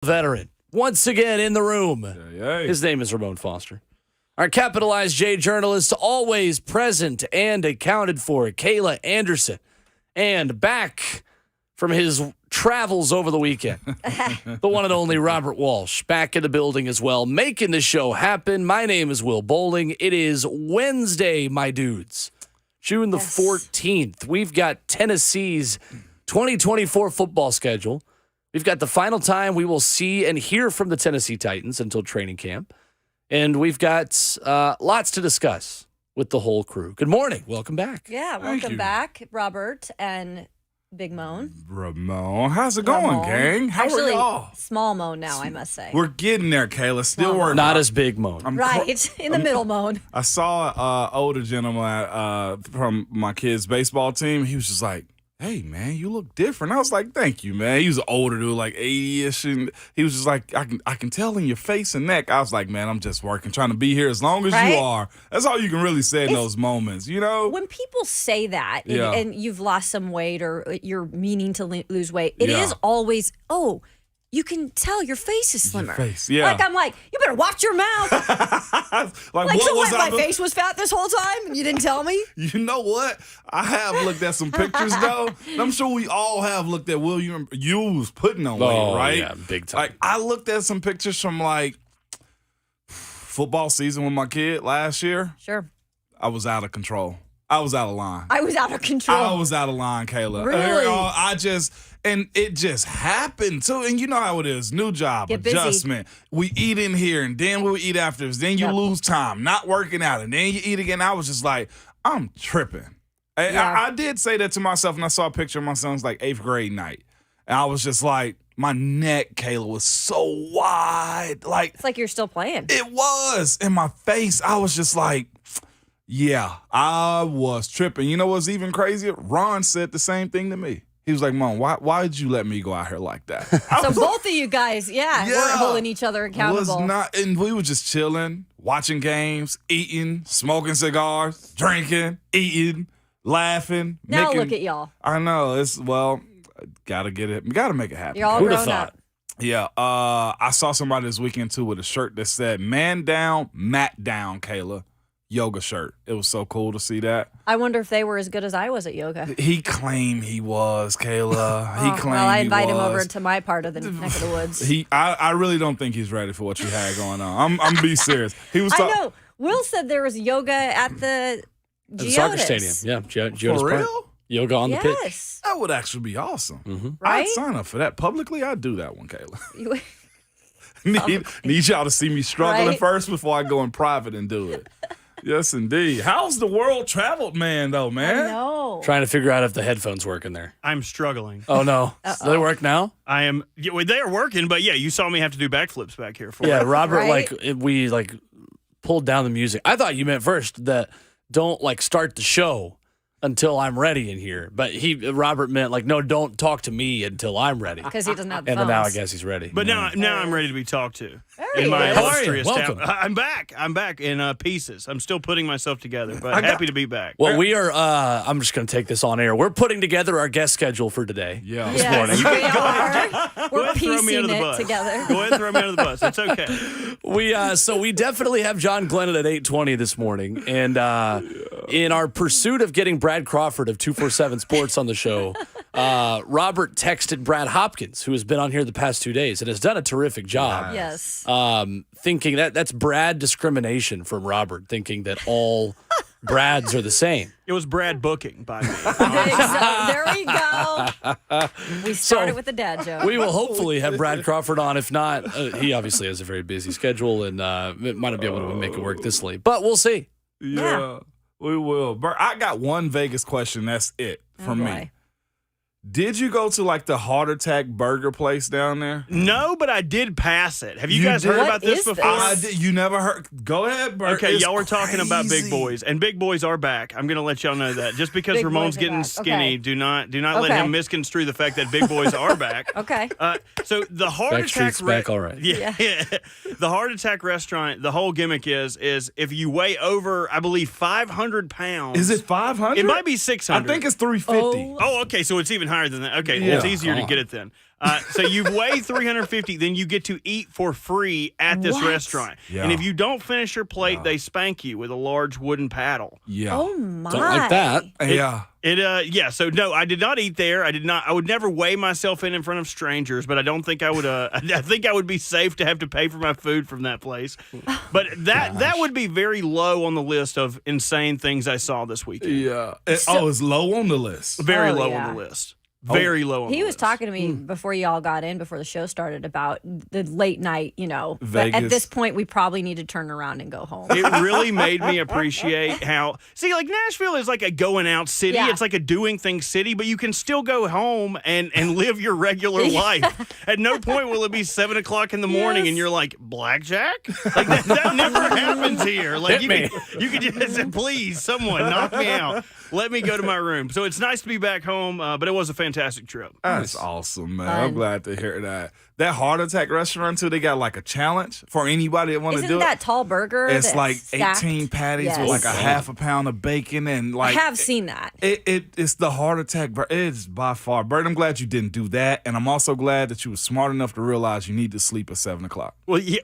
veteran once again in the room. Hey. His name is Ramon Foster. Our capitalized J journalist, always present and accounted for, Kayla Anderson. And back from his travels over the weekend, the one and only Robert Walsh, back in the building as well, making the show happen. My name is Will Bowling. It is Wednesday, my dudes, June the 14th. We've got Tennessee's 2024 football schedule. We've got the final time we will see and hear from the Tennessee Titans until training camp. And we've got lots to discuss with the whole crew. Good morning. Welcome back. Yeah, welcome back, Robert and Big Moan. Ramon, how's it going, gang? How Actually, are y'all? Small Moan now, I must say. We're getting there, Kayla. Still working. Not as big, Moan. Right, in the middle Moan. I saw an older gentleman from my kid's baseball team. He was just like, "Hey, man, you look different." I was like, "Thank you, man." He was an older dude, like 80-ish, and he was just like, I can tell in your face and neck." I was like, "Man, I'm just working, trying to be here as long as you are." That's all you can really say in those moments, you know? When people say that and you've lost some weight or you're meaning to lose weight, it is always, you can tell your face is slimmer. Like, I'm like, you better watch your mouth. My face was fat this whole time and you didn't tell me? You know what? I have looked at some pictures, though. And I'm sure we all have looked at William. You was putting on weight, right? Yeah, big time. Like, I looked at some pictures from, like, football season with my kid last year. Sure. I was out of control. I was out of line. I was out of control. I was out of line, Kayla. Really? And it just happened too. And you know how it is. New job, Get busy. adjustment. We eat in here and then we'll eat afterwards. Then you lose time, not working out. And then you eat again. I was just like, I'm tripping. I did say that to myself, and I saw a picture of my son's like 8th grade night. And I was just like, my neck, Kayla, was so wide. Like, it's like you're still playing. It was. In my face, I was just like, yeah, I was tripping. You know what's even crazier? Ron said the same thing to me. He was like, "Mom, why did you let me go out here like that?" So both of you guys, weren't holding each other accountable. And we were just chilling, watching games, eating, smoking cigars, drinking, eating, laughing. Now look at y'all. I know. Gotta get it. Gotta make it happen. You're all Who'd grown have thought? up. Yeah, I saw somebody this weekend, too, with a shirt that said, "Man down, mat down, Kayla." Yoga shirt. It was so cool to see that. I wonder if they were as good as I was at yoga. He claimed he was, Kayla. He claimed I invite he him was. over to my part of the neck of the woods. I really don't think he's ready for what you had going on. I'm be serious. He was. I know. Will said there was yoga at the soccer stadium. Yeah, Geodis For Park. real? Yoga on the pitch. Yes. That would actually be awesome. Mm-hmm. Right? I'd sign up for that publicly. I'd do that one, Kayla. Need y'all to see me struggling first before I go in private and do it. Yes, indeed. How's the world traveled, man, though, man? I know. Trying to figure out if the headphones work in there. I'm struggling. Oh, no. Do they work now? I am. Yeah, well, they are working, but you saw me have to do backflips back here for Yeah, it. Robert, Right? we pulled down the music. I thought you meant first that don't, start the show until I'm ready in here. But Robert meant, no, don't talk to me until I'm ready. Because he doesn't have the And phones. then now I guess he's ready. But now I'm ready to be talked to. There In my he is. illustrious Welcome. town. I'm back in pieces. I'm still putting myself together, but happy to be back. Well, we are, I'm just going to take this on air. We're putting together our guest schedule for today. Yeah. Yes, morning. we are. Go We're ahead and throw me piecing under the it bus. together. Go ahead and throw me under the bus. It's okay. So we definitely have John Glennon at 8:20 this morning. And in our pursuit of getting Brad Crawford of 247 Sports on the show, Robert texted Brad Hopkins, who has been on here the past 2 days and has done a terrific job. Yes. Thinking that's Brad discrimination from Robert, thinking that all Brads are the same. It was Brad booking by me. There we go. We started with the dad joke. We will hopefully have Brad Crawford on. If not, he obviously has a very busy schedule and might not be able to make it work this late. But we'll see. Yeah, we will. I got one Vegas question. That's it from me. Did you go to the Heart Attack Burger place down there? No, but I did pass it. Have you guys did? heard What about this is before? I did. You never heard? Go ahead, Bert. Okay, It's y'all were talking about big crazy. boys, and big boys are back. I'm going to let y'all know that. Just because Big Ramon's boys are getting back. skinny, Okay. do not let Okay. him misconstrue the fact that big boys are back. Okay. So the heart attack Backstreet's back, all right. Yeah. The heart attack restaurant, the whole gimmick is if you weigh over, I believe, 500 pounds. Is it 500? It might be 600. I think it's 350. Oh, okay. So it's even higher than that. Okay, Yeah. it's easier to Come get on. it then. So you weigh 350, then you get to eat for free at this restaurant. Yeah. And if you don't finish your plate, they spank you with a large wooden paddle. Yeah. Oh my! Don't like that. Yeah. So no, I did not eat there. I would never weigh myself in front of strangers, but I don't think I would. I think I would be safe to have to pay for my food from that place. But that would be very low on the list of insane things I saw this weekend. Yeah. It's low on the list. Very low on the list. Very low on the list. He was talking to me before y'all got in, before the show started, about the late night, Vegas. At this point, we probably need to turn around and go home. It really made me appreciate how, like Nashville is like a going out city. Yeah. It's like a doing things city, but you can still go home and live your regular life. At no point will it be 7 o'clock in the morning and you're like, blackjack? Like that never happens here. Like you could just say, please, someone knock me out. Let me go to my room. So it's nice to be back home, but it was a fantastic trip. That's awesome, man. I'm glad to hear that. That Heart Attack restaurant, too, they got like a challenge for anybody that want to do it. Isn't that tall burger? It's like stacked? 18 patties with like a half a pound of bacon. And like I have seen that. It's the Heart Attack. It's by far. Bert, I'm glad you didn't do that. And I'm also glad that you were smart enough to realize you need to sleep at 7 o'clock. Well, yeah.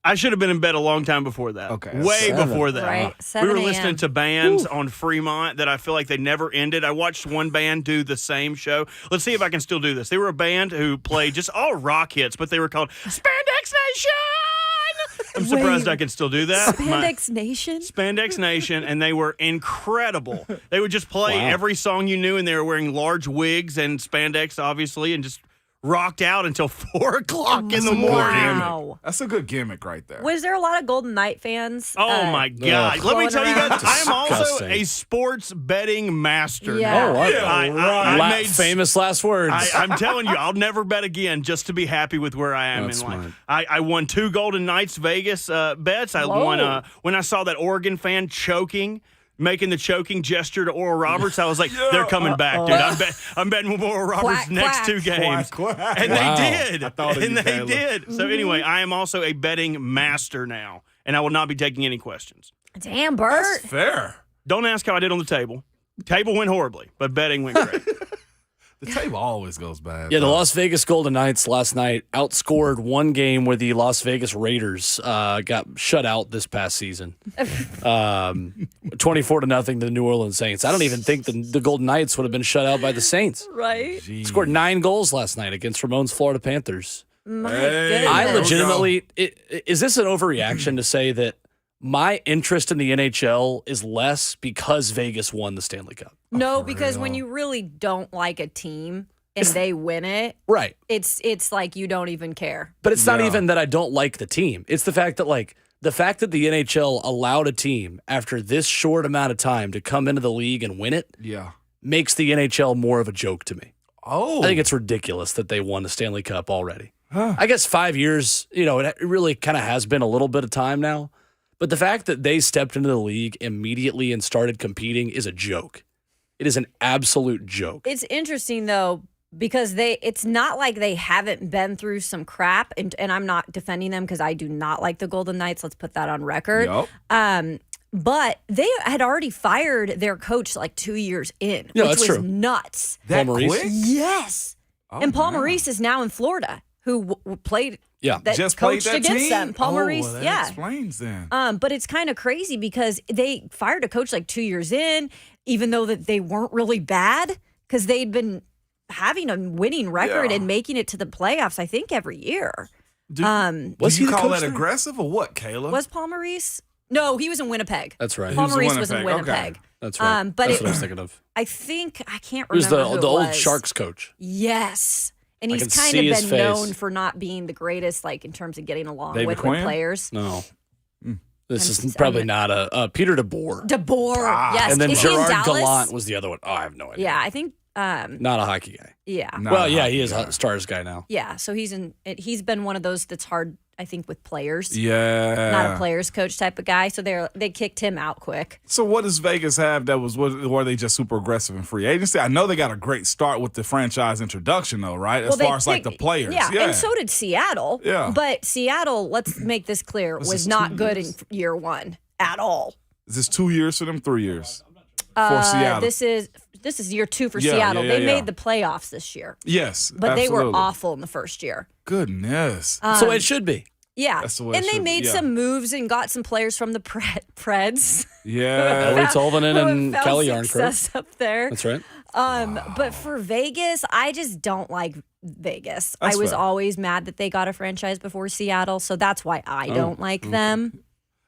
I should have been in bed a long time before that. Okay. Way before that. Right. We 7 were a.m. listening to bands on Fremont that I feel like they never ended. I watched one band do the same show. Let's see if I can still do this. They were a band who played just all rock hits, but they were called Spandex Nation. I'm surprised I can still do that. Spandex Nation? Spandex Nation, and they were incredible. They would just play every song you knew, and they were wearing large wigs and spandex, obviously, and just rocked out until 4 o'clock in the morning. Wow. That's a good gimmick right there. Was there a lot of Golden Knight fans? Oh, my God. Let me tell you guys, I am also Disgusting. a sports betting master. Yeah. now. I made famous last words. I'm telling you, I'll never bet again just to be happy with where I am That's in life. smart. I won 2 Golden Knights Vegas bets. I won when I saw that Oregon fan choking, making the choking gesture to Oral Roberts. I was like, they're coming back, dude. I'm betting with Oral Roberts Quack, next quack. 2 games. Quack. And they did. I thought of and you, they Taylor. did. So anyway, I am also a betting master now, and I will not be taking any questions. Damn, Bert. That's fair. Don't ask how I did on the table. Table went horribly, but betting went great. The table always goes bad. Yeah, the Las Vegas Golden Knights last night outscored one game where the Las Vegas Raiders got shut out this past season. 24-0 to the New Orleans Saints. I don't even think the Golden Knights would have been shut out by the Saints. Right? Scored 9 goals last night against Ramon's Florida Panthers. My Hey. goodness. I There we legitimately, is this an overreaction to say that my interest in the NHL is less because Vegas won the Stanley Cup? No, because when you really don't like a team and they win it, Right. it's like you don't even care. But it's not Yeah. even that I don't like the team. It's the fact that the NHL allowed a team after this short amount of time to come into the league and win it Yeah. makes the NHL more of a joke to me. Oh. I think it's ridiculous that they won the Stanley Cup already. I guess 5 years, it really kind of has been a little bit of time now. But the fact that they stepped into the league immediately and started competing is a joke. It is an absolute joke. It's interesting though, because it's not like they haven't been through some crap, and I'm not defending them because I do not like the Golden Knights. Let's put that on record. Yup. But they had already fired their coach like 2 years in, Yeah, which that's was true. nuts. That Paul Maurice? quick? Yes. Oh, And Paul wow. Maurice is now in Florida, who played Yeah. that Just played coached that against team? them. Paul Maurice, well, that yeah. explains then. But it's kind of crazy because they fired a coach like 2 years in, even though that they weren't really bad, because they'd been having a winning record Yeah. and making it to the playoffs, I think, every year. Do Was you he the call coach that there? aggressive or what, Kayla? Was Paul Maurice? No, he was in Winnipeg. That's right. Paul was in Maurice was in Winnipeg, okay. Winnipeg. That's right. But That's what I was thinking of. I think I can't He was remember who the it old was. Sharks coach. Yes. And I he's can kind see of his been face. known for not being the greatest, like in terms of getting along David with Quinn? players. No. This I'm- is probably not Peter DeBoer. DeBoer, yes. And then Is he in Gerard Dallas? Gallant was the other one. Oh, I have no idea. Yeah, I think. Not a hockey guy. Yeah, Not Well, a yeah, hockey he is guy. a Stars guy now. yeah. So he's been one of those that's hard, I think, with players. Yeah. Not a players coach type of guy. So they kicked him out quick. So what does Vegas have that were they just super aggressive in free agency? I know they got a great start with the franchise introduction though, right? As Well, they far as like the picked- players. Yeah, and so did Seattle. Yeah. But Seattle, let's make this clear, Was was this not 2 good in years? year one at all. Is this 2 years for them, 3 years? For Seattle. This is this is year 2 for Seattle. They made the playoffs this year. Yes, but absolutely. they were awful in the first year. Goodness. So it should be. Yeah, That's the way and they made some moves and got some players from the Preds. Yeah, Ellie Tolvanen and Found Kelly success Yarncroke. up there. That's right. But for Vegas, I just don't like Vegas. That's I was fair. always mad that they got a franchise before Seattle, so that's why I don't like them.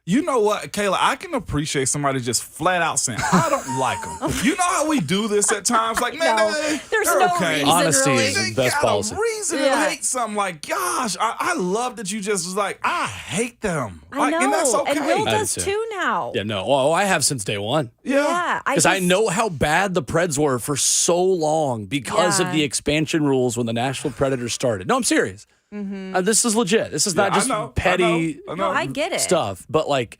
You know what, Kayla? I can appreciate somebody just flat out saying, I don't like them. You know how we do this at times? Like, man, There's they're no okay. reason, Honesty really. is the They best got policy. a reason to hate something. Like, gosh, I love that you just was like, I hate them. I know, And that's okay. and Will I does do too. too now. Yeah, no. Oh, I have since day one. Yeah, Because I know how bad the Preds were for so long because of the expansion rules when the Nashville Predators started. No, I'm serious. This is legit. This is not I just know, petty I know. No, I get it. stuff. But like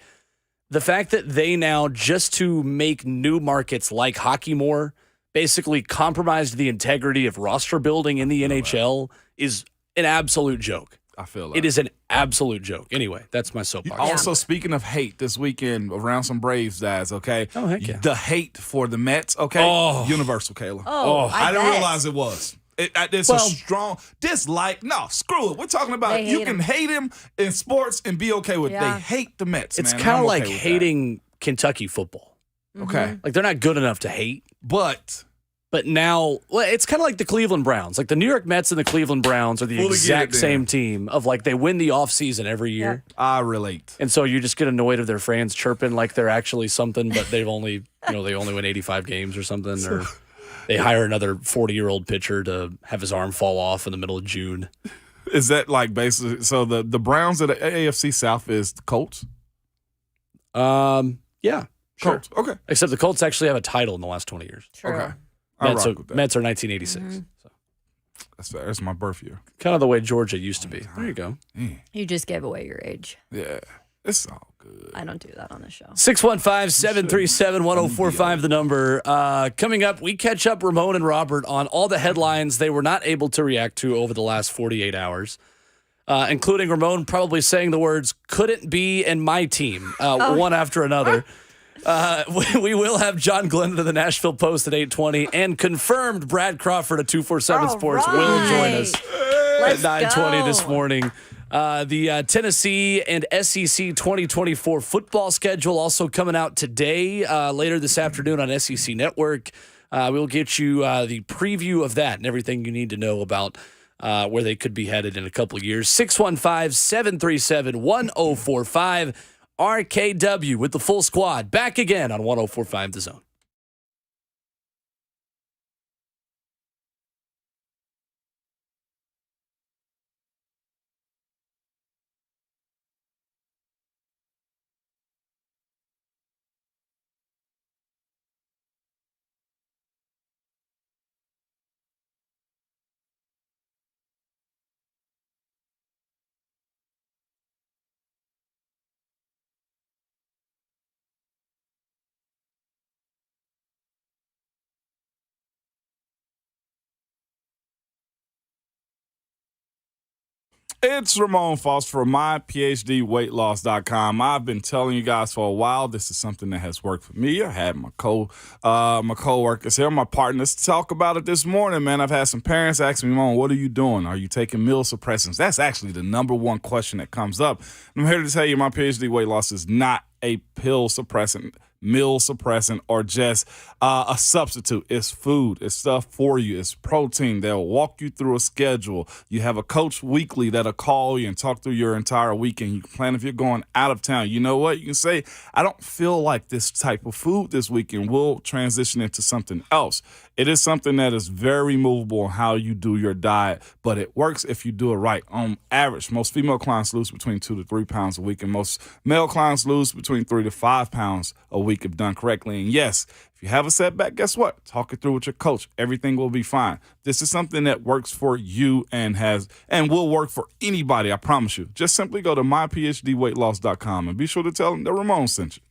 the fact that they now, just to make new markets like hockey more, basically compromised the integrity of roster building in the NHL is an absolute joke. I feel that. It is an absolute joke. Anyway, that's my soapbox. Also, speaking of hate, this weekend around some Braves guys, okay? Oh, heck yeah. The hate for the Mets, okay? Oh. Universal, Kayla. I didn't bet. realize it was. It's a strong dislike. No, screw it. We're talking about They you hate can him. hate him in sports and be okay with it. Yeah. They hate the Mets, It's man. kind I'm of like okay with hating Kentucky football. that. Okay. Like they're not good enough to hate. But But now, well, it's kind of like the Cleveland Browns. Like the New York Mets and the Cleveland Browns are the Fully get exact it then. same team of like they win the offseason every year. I relate. And so you just get annoyed of their fans chirping like they're actually something, but they've only, they only win 85 games or something. Or they hire another 40-year-old pitcher to have his arm fall off in the middle of June. Is that like basically so the Browns of the AFC South is the Colts? Yeah, sure. Colts. Okay. Except the Colts actually have a title in the last 20 years. True. Okay. I Mets rock are, with that. Mets are 1986. So That's fair. That's my birth year. kind of the way Georgia used to be. There you go. You just gave away your age. Yeah. It's all good. I don't do that on the show. 615-737-1045, the number. Coming up, we catch up Ramon and Robert on all the headlines they were not able to react to over the last 48 hours, including Ramon probably saying the words, couldn't be in my team, one after another. We will have John Glennon of the Nashville Post at 8:20 and confirmed Brad Crawford of 247 Sports will join us Let's at 9:20 this go. morning. The Tennessee and SEC 2024 football schedule also coming out today, later this afternoon on SEC Network. We'll get you the preview of that and everything you need to know about where they could be headed in a couple of years. 615-737-1045. RKW with the full squad back again on 1045 The Zone. It's Ramon Foster from myphdweightloss.com. I've been telling you guys for a while this is something that has worked for me. I had my co-workers here, my partners, talk about it this morning, man. I've had some parents ask me, Mom, what are you doing? Are you taking meal suppressants? That's actually the number one question that comes up. And I'm here to tell you my PhD weight loss is not a pill suppressant, meal suppressant, or just a substitute. It's food. It's stuff for you. It's protein. They'll walk you through a schedule. You have a coach weekly that'll call you and talk through your entire weekend. You can plan if you're going out of town. You know what? You can say, I don't feel like this type of food this weekend. We'll transition into something else. It is something that is very movable on how you do your diet, but it works if you do it right. On average, most female clients lose between 2 to 3 pounds a week, and most male clients lose between 3 to 5 pounds a week if done correctly. And yes, if you have a setback, guess what? Talk it through with your coach. Everything will be fine. This is something that works for you and will work for anybody, I promise you. Just simply go to myphdweightloss.com and be sure to tell them that Ramon sent you.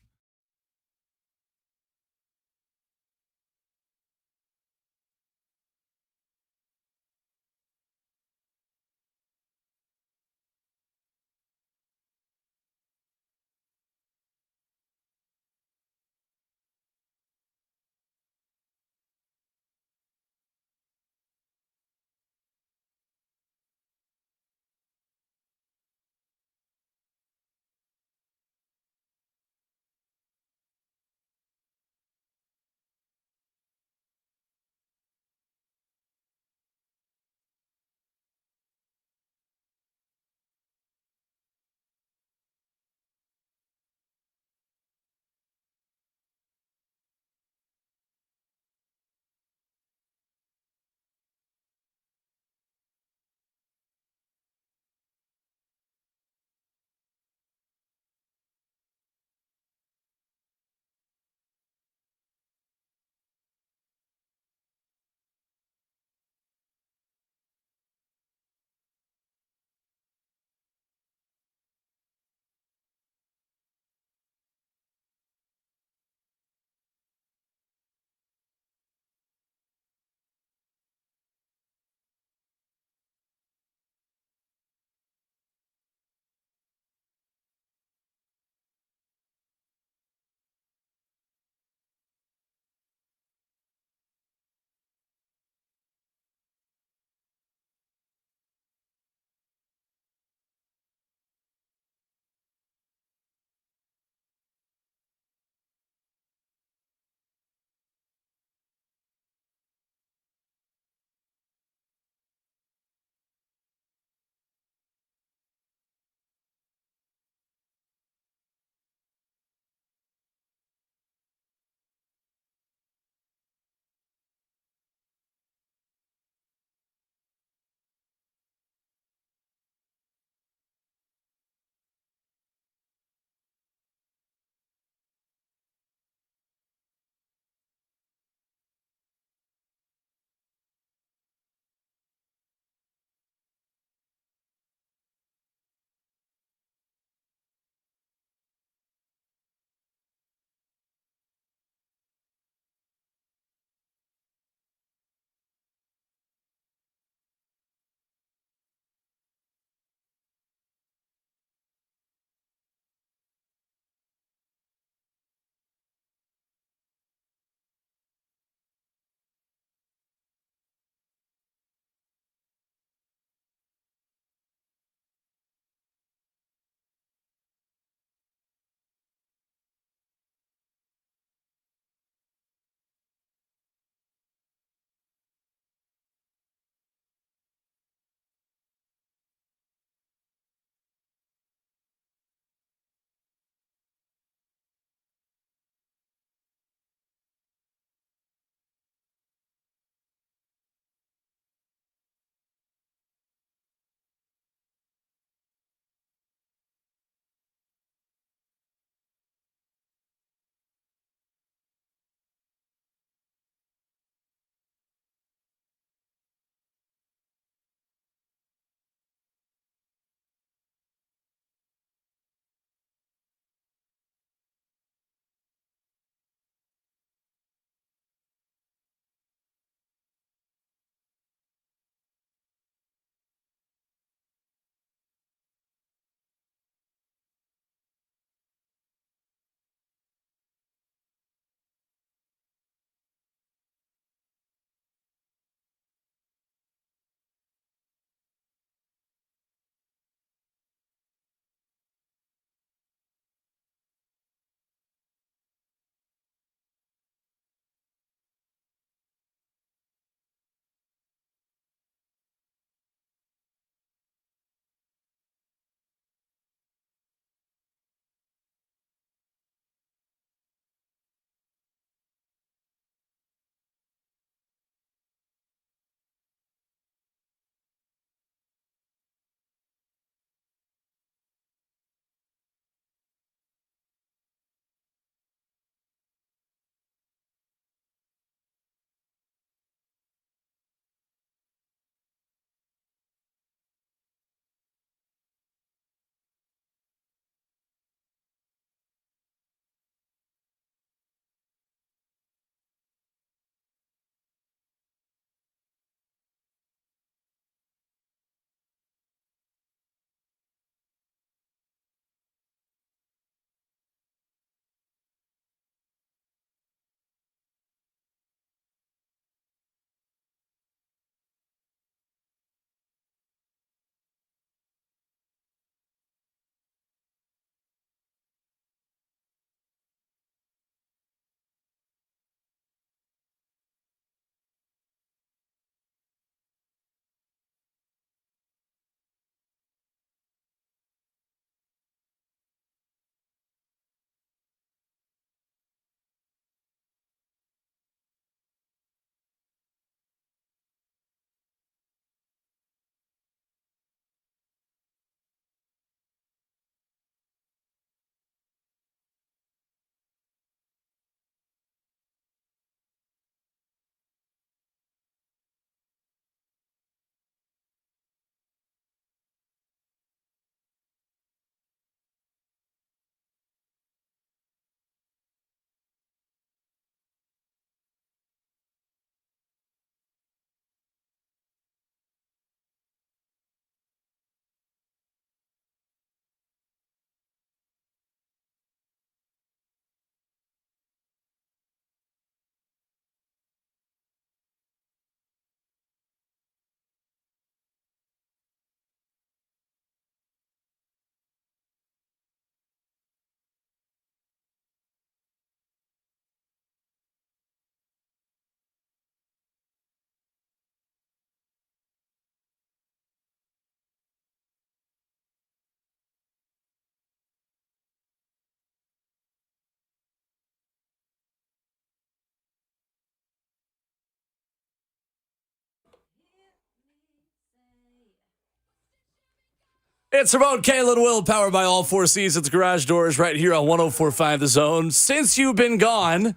It's Ramon, Kayla, and Will, powered by All Four Seasons Garage Doors right here on 104.5 The Zone. Since you've been gone,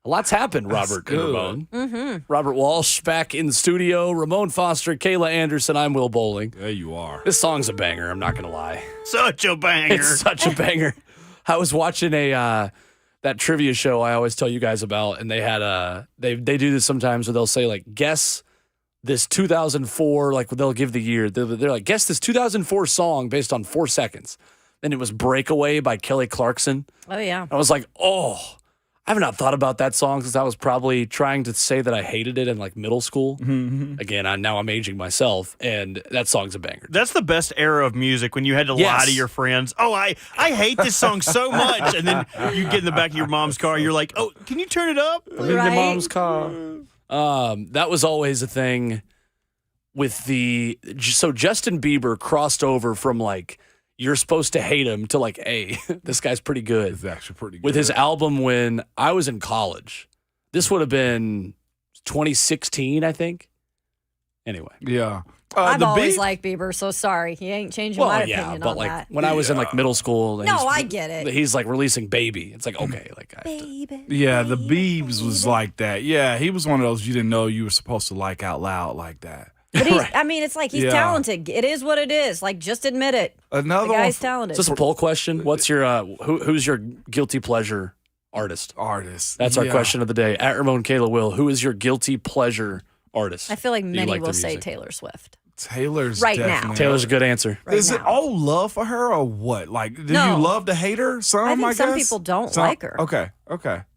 a lot's happened, Robert and Ramon. Mm-hmm. Robert Walsh back in the studio. Ramon Foster, Kayla Anderson. I'm Will Bowling. There you are. This song's a banger. I'm not going to lie. Such a banger. It's such a banger. I was watching that trivia show I always tell you guys about, and they had they do this sometimes where they'll say, like, guess this 2004, like they'll give the year. They're like, guess this 2004 song based on 4 seconds. And it was Breakaway by Kelly Clarkson. Oh, yeah. I was like, oh, I have not thought about that song since I was probably trying to say that I hated it in like middle school. Mm-hmm. Again, now I'm aging myself, and that song's a banger. That's the best era of music, when you had to lie to your friends. Oh, I hate this song so much. And then you get in the back of your mom's car. You're like, oh, can you turn it up? In your mom's car. That was always a thing with so Justin Bieber crossed over from like, you're supposed to hate him to like, hey, this guy's pretty good. It's actually pretty good. With his album when I was in college. This would have been 2016, I think. Anyway. Yeah. I've always liked Bieber, so sorry. He ain't changing my opinion on like, that. When I was in like middle school. No, I get it. He's like releasing Baby. It's like, okay. Like, Baby. Yeah, the Biebs was like that. Yeah, he was one of those you didn't know you were supposed to like out loud like that. But I mean, it's like he's talented. It is what it is. Like, just admit it. Another the guy's talented. Is this a poll question? What's your who's your guilty pleasure artist? That's our question of the day. At Ramon Kayla Will, who is your guilty pleasure artist? I feel like many will say Taylor Swift. Taylor's right definitely. now. Taylor's a good answer. Is it all love for her or what? Like, do you love to hate her? I think some people don't like her. Okay.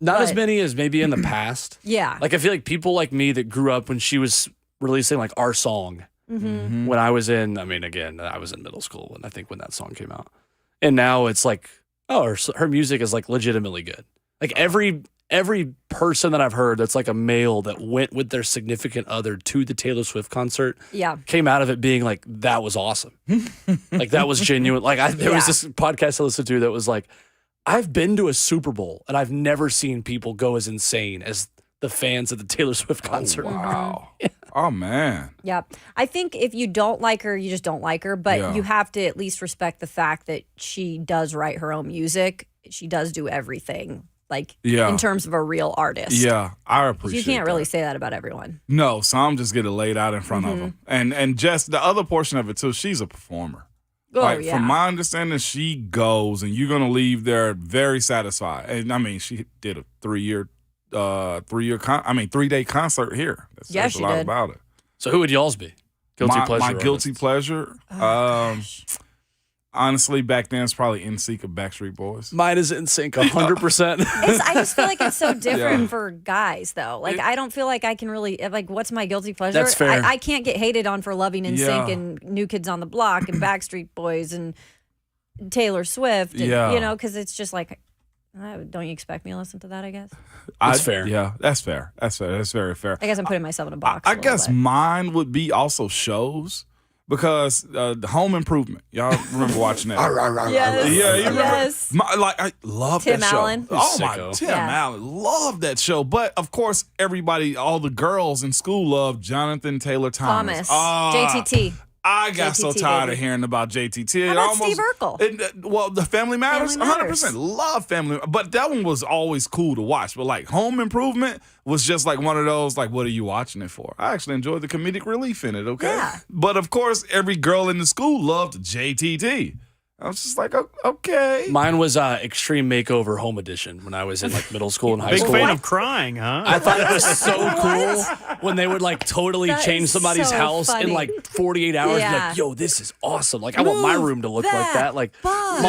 Not as many as maybe in the past. Yeah. Like, I feel like people like me that grew up when she was releasing like Our Song. Mm-hmm. When I was I was in middle school when that song came out. And now it's like, oh, her music is like legitimately good. Like every person that I've heard that's like a male that went with their significant other to the Taylor Swift concert came out of it being like, that was awesome. Like that was genuine. Like there was this podcast I listened to that was like, I've been to a Super Bowl and I've never seen people go as insane as the fans at the Taylor Swift concert. Oh, wow. Yeah. Oh, man. Yeah. I think if you don't like her, you just don't like her. But you have to at least respect the fact that she does write her own music. She does do everything, like in terms of a real artist. Yeah, I appreciate You can't really say that about everyone. No, some just get it laid out in front of them. And just the other portion of it, too, she's a performer. From my understanding, she goes, and you're going to leave there very satisfied. And, I mean, she did a 3-day concert here. That's a lot about it. So who would y'all's be? Guilty pleasure. My guilty pleasure. Honestly, back then it's probably NSYNC or Backstreet Boys. Mine is NSYNC 100%. I just feel like it's so different for guys, though. Like I don't feel like I can really like. What's my guilty pleasure? That's fair. I can't get hated on for loving NSYNC and New Kids on the Block and Backstreet Boys and Taylor Swift. And, because it's just like. Don't you expect me to listen to that, I guess? That's fair. Yeah, that's fair. That's very fair. I guess I'm putting myself in a box. I guess mine would be also shows because Home Improvement. Y'all remember watching that? Yes. Yeah, you remember? Yes. I love that show. Tim Allen. Oh, Tim Allen. Love that show. But, of course, all the girls in school love Jonathan Taylor Thomas. JTT. I got so tired of hearing about JTT. How about Steve Urkel? The Family Matters, 100%. Love Family. But that one was always cool to watch. But like Home Improvement was just like one of those, like, what are you watching it for? I actually enjoyed the comedic relief in it, okay? Yeah. But of course, every girl in the school loved JTT. I was just like, okay. Mine was Extreme Makeover Home Edition when I was in like middle school and high school. Big fan of crying, huh? I thought it was so cool when they would like totally change somebody's house in like 48 hours. Yeah. Like, yo, this is awesome. Like, I want my room to look like that. Like, Mom,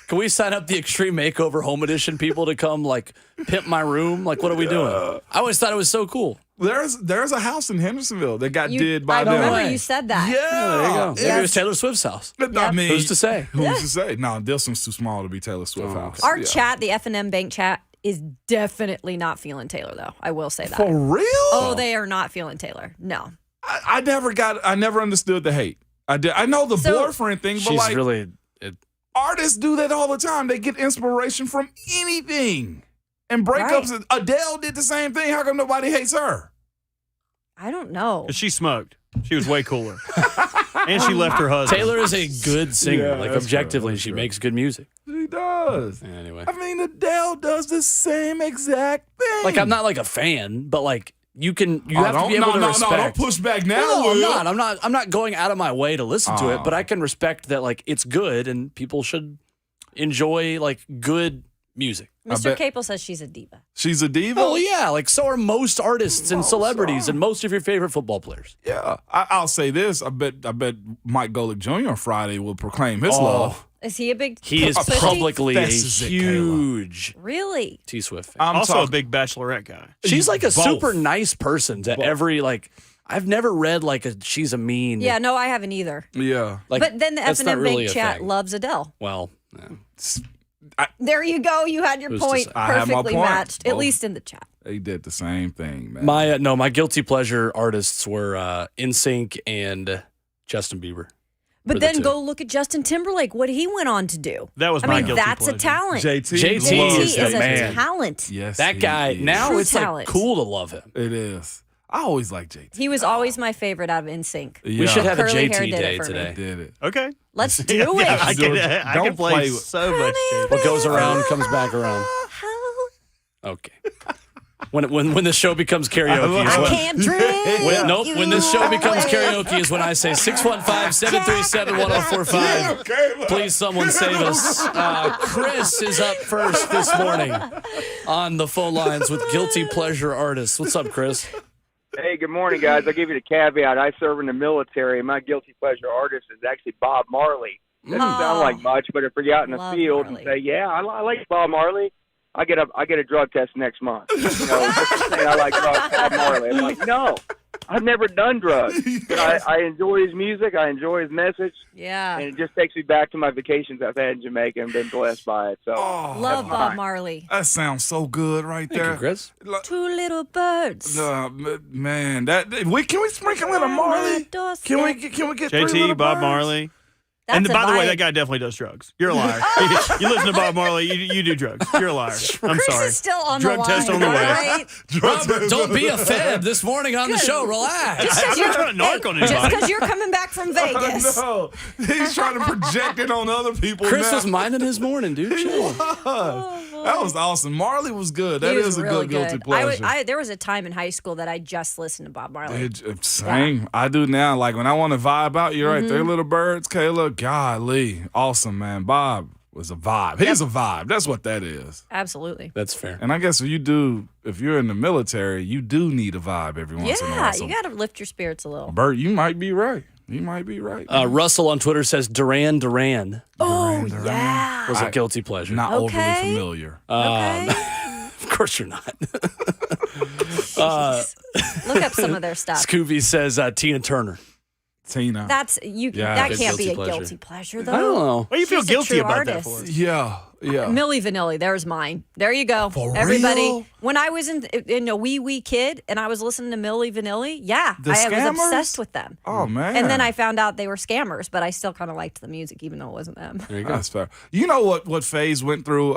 can we sign up the Extreme Makeover Home Edition people to come like pimp my room? Like, what are we doing? I always thought it was so cool. There's a house in Hendersonville that got did by them. I remember you said that. Yeah. There you go. Maybe it was Taylor Swift's house. I mean, who's to say? Who's to say? No, this one's too small to be Taylor Swift's house. Our chat, the F&M Bank chat, is definitely not feeling Taylor, though. I will say that. For real? Oh, they are not feeling Taylor. No. I never understood the hate. I know the boyfriend thing, but like really artists do that all the time. They get inspiration from anything. And breakups, right. Adele did the same thing. How come nobody hates her? I don't know. Because she smoked. She was way cooler. And she left her husband. Taylor is a good singer. Yeah, like that's objectively, true. she makes good music. She does. Anyway, I mean, Adele does the same exact thing. like I'm not like a fan, but like you have to be able to No, respect. don't push back now. No, Will. I'm not. I'm not going out of my way to listen to it, but I can respect that like it's good and people should enjoy like good music. Mr. Capel says she's a diva. She's a diva? Oh yeah, like so are most artists and celebrities and most of your favorite football players. Yeah. I'll say this. I bet Mike Golick Jr. on Friday will proclaim his love. Is he a big He is Swiftie? publicly a Confesses it, huge Really? T Swift fan. I'm Also a big Bachelorette guy. She's like a Both. super nice person to every like. I've never read like she's a mean. Yeah, no, I haven't either. Yeah. Like, But then the that's not F&M really Big a Chat thing. loves Adele. Well, There you go. You had your Who's to point say? I have my perfectly point. matched, at Both. least in the chat. They did the same thing, man. my guilty pleasure artists were NSYNC and Justin Bieber. But Were the then two. go look at Justin Timberlake, what he went on to do. That was I my mean, guilty that's pleasure. a talent. JT JT is He is the a man. talent. Yes, That he guy. is. Now True it's talent. like cool to love him. It is. I always like JT. He was always my favorite out of NSYNC. Yeah. We should have a Curly hair JT did it day for me. today. Did it. Okay. Let's do Yeah, it. I can Don't play play with- so much shit. What goes around comes back around. Okay. When the show becomes karaoke. is I when- can't drink. Nope. you When this show becomes away. karaoke is when I say 615-737-1045. Please, someone save us. Chris is up first this morning on the phone lines with guilty pleasure artists. What's up, Chris? Hey, good morning, guys. I'll give you the caveat. I serve in the military, and my guilty pleasure artist is actually Bob Marley. Doesn't sound like much, but if you're out in the Love field Marley. and say, "Yeah, I like Bob Marley," I get a drug test next month. You know, just saying I like Bob Marley. I'm like, no, I've never done drugs. But I enjoy his music. I enjoy his message, Yeah. and it just takes me back to my vacations I've had in Jamaica and been blessed by it. So, Love Bob fine. Marley. That sounds so good right Thank there. you, Chris. Two little birds. Man, can we sprinkle in a Marley? Can we get Three JT, Little Bob Birds? Marley. That's And a by the way, vibe. that guy definitely does drugs. You're a liar. You listen to Bob Marley, you do drugs. You're a liar. I'm Chris sorry. is still on Drug the test line. on the way. Right? Robert, don't be a fed this morning on the show. Relax. I'm not trying to narc on Just anybody. because you're coming back from Vegas. No, he's trying to project it on other people. Chris now. was minding his morning, dude. Chill. That was awesome. Marley was good. That He was is a really good guilty good. pleasure. There was a time in high school that I just listened to Bob Marley. Same. I do now. Like when I want to vibe out, you're Mm-hmm. right. Three Little Birds, Kayla. Golly. Awesome, man. Bob was a vibe. He's a vibe. That's what that is. Absolutely. That's fair. And I guess if you're in the military, you do need a vibe every once in a while. Yeah, So, you got to lift your spirits a little. Bert, you might be right. You might be right. Russell on Twitter says Duran Duran Oh, yeah. was a guilty pleasure. Not Okay. overly familiar. Okay. Of course you're not. Look up some of their stuff. Scooby says Tina Turner. Tina. That's you. Yeah, that good can't be guilty a pleasure. guilty pleasure, though. I don't know. Why do you feel She's a guilty true about that artist. for? yeah. Milli Vanilli, there's mine. There you go. For Everybody. real? When I was in a wee kid and I was listening to Milli Vanilli, yeah, The I was Scammers? obsessed with them. Oh, man. And then I found out they were scammers, but I still kind of liked the music, even though it wasn't them. There you go. That's fair. You know what phase went through?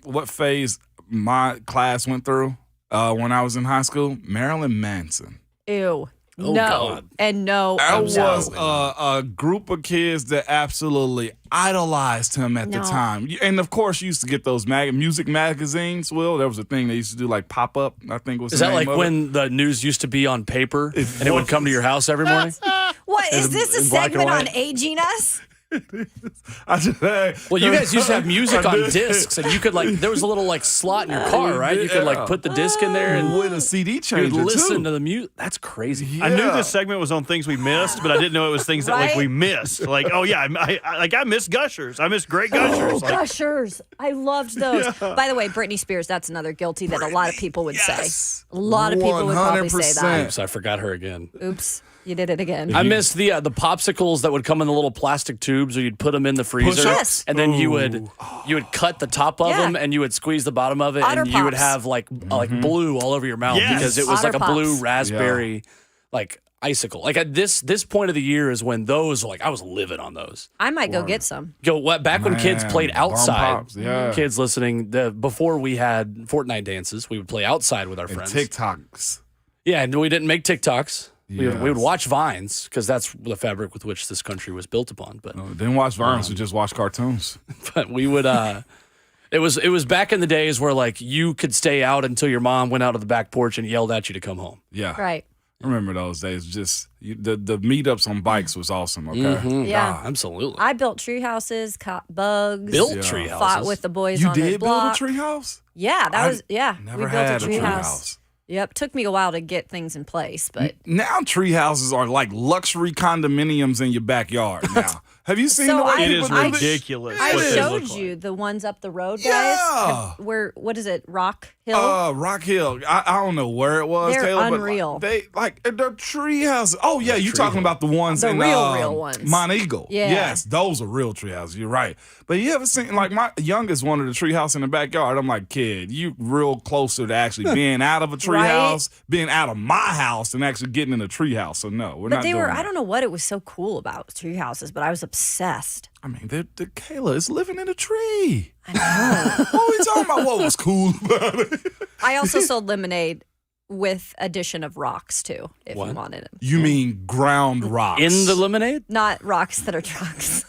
What phase my class went through when I was in high school? Marilyn Manson. Ew. Oh, no. God. And no. That and no. was a group of kids that absolutely idolized him at the No. time. And of course, you used to get those music magazines. Will there was a thing they used to do like pop up. I think was Is the that name like of when the news used to be on paper and it would come to your house every morning? What is this a in black and segment on white? aging us? Well, you guys used to have music on discs, and you could there was a little slot in your car, right? You could put the disc in there and with a CD you changer would listen too. to the music. That's crazy. I knew this segment was on things we missed, but I didn't know it was things that Right? we missed. Like, oh yeah, I miss Gushers. I miss great Gushers. Like, Gushers. I loved those. By the way, Britney Spears, that's another guilty that a lot of people would say. A lot of people would probably say that. Oops, I forgot her again. Oops, you did it again. I missed the popsicles that would come in the little plastic tubes, or you'd put them in the freezer, Yes. and then you would cut the top of Yeah. them, and you would squeeze the bottom of it, Otter and you would Pops. have like blue all over your mouth Yes. because it was Otter like a blue Pops. raspberry icicle. Like at this point of the year is when those I was livid on those. I might go get some. Back when kids Man, played Bomb outside, Pops, yeah. kids listening before we had Fortnite dances, we would play outside with our And friends. TikToks. Yeah, and we didn't make TikToks. We would watch Vines because that's the fabric with which this country was built upon. But didn't watch Vines. We just watched cartoons. But we would. It was back in the days where like you could stay out until your mom went out of the back porch and yelled at you to come home. Yeah, right. I remember those days. Just the meetups on bikes was awesome. Okay, Yeah, absolutely. I built tree houses, caught bugs, tree houses. fought with the boys You on the did build a block. tree house? Yeah, Never we built had a tree house. Yep, took me a while to get things in place, but Now tree houses are like luxury condominiums in your backyard now. Have you seen So the way I- It people is do it? ridiculous. I what they showed look you like. the ones up the road, guys. Yeah. What is it? Rock Hill? Rock Hill. I don't know where it was, They're Taylor, unreal. but they like the tree houses. Oh yeah, you talking about the ones The in real ones. Mont Eagle. Yeah. Yes, those are real tree houses. You're right. But you ever seen like my youngest wanted a tree house in the backyard? I'm like, kid, you real closer to actually being out of a tree Right? house, being out of my house, and actually getting in a tree house. So no, we're But not they doing were, that. I don't know what it was so cool about tree houses, but I was obsessed. I mean, the Kayla is living in a tree. I know. What are we talking about? What was cool about it? I also sold lemonade with addition of rocks too, if What? you wanted them. You mean ground rocks? In the lemonade? Not rocks that are trucks.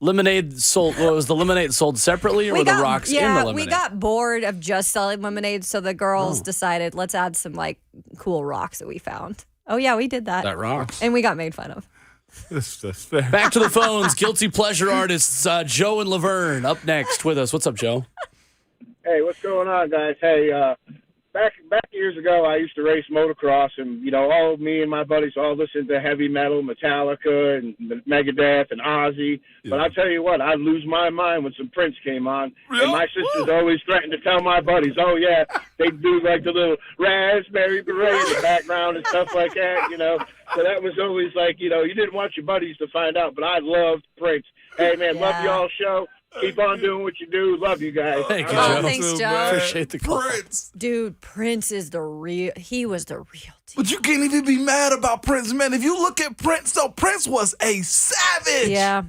Lemonade sold. Well, was the lemonade sold separately, or were the rocks in the lemonade? we got bored of just selling lemonade, so the girls decided let's add some like cool rocks that we found. Oh yeah, we did that. That rocks. And we got made fun of. That's fair. Back to the phones. Guilty pleasure artists Joe and Laverne up next with us. What's up, Joe? Hey, what's going on, guys? Hey, back years ago, I used to race motocross, and all me and my buddies all listened to heavy metal, Metallica, and Megadeth, and Ozzy. Yeah. But I tell you what, I'd lose my mind when some Prince came on, and my sisters always threatened to tell my buddies, "Oh yeah, they do like the little Raspberry Beret in the background and stuff like that." So that was always like, you didn't want your buddies to find out, but I loved Prince. Hey man, love y'all show. Keep on doing what you do. Love you guys. Thank you, Oh, Joe. thanks, Joe. Appreciate the call. Prince. Dude, Prince is he was the real deal. But you can't even be mad about Prince, man. If you look at Prince, though, Prince was a savage. Yeah.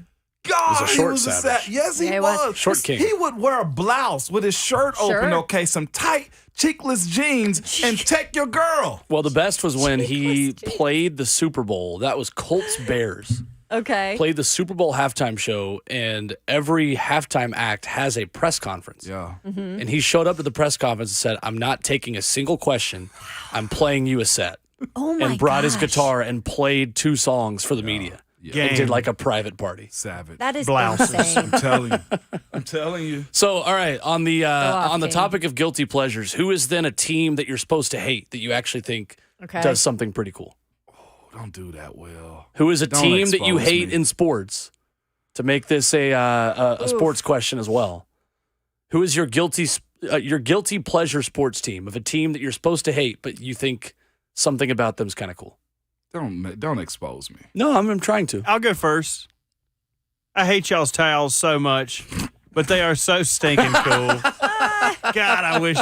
God, He was a short a savage. Yes, he Yeah, he was. was. Short king. He would wear a blouse with his shirt open, Sure. okay, some tight, cheekless jeans, and take your girl. Well, the best was when he Cheekless jeans. played the Super Bowl. That was Colts Bears. Okay. Played the Super Bowl halftime show, and every halftime act has a press conference. Yeah. And he showed up at the press conference and said, "I'm not taking a single question. I'm playing you a set." Oh my And brought his gosh. guitar and played 2 songs for the media. And did like a private party. Savage. That is Blouses. insane. I'm telling you. So, all right, on the off, on the King. topic of guilty pleasures, who is then a team that you're supposed to hate that you actually think Okay. does something pretty cool? Don't do that, Will. Who is a Don't team that you expose hate me. in sports? To make this a sports question as well. Who is your guilty pleasure sports team of a team that you're supposed to hate, but you think something about them is kind of cool? Don't expose me. No, I'm trying to. I'll go first. I hate y'all's towels so much, but they are so stinking cool. God, I wish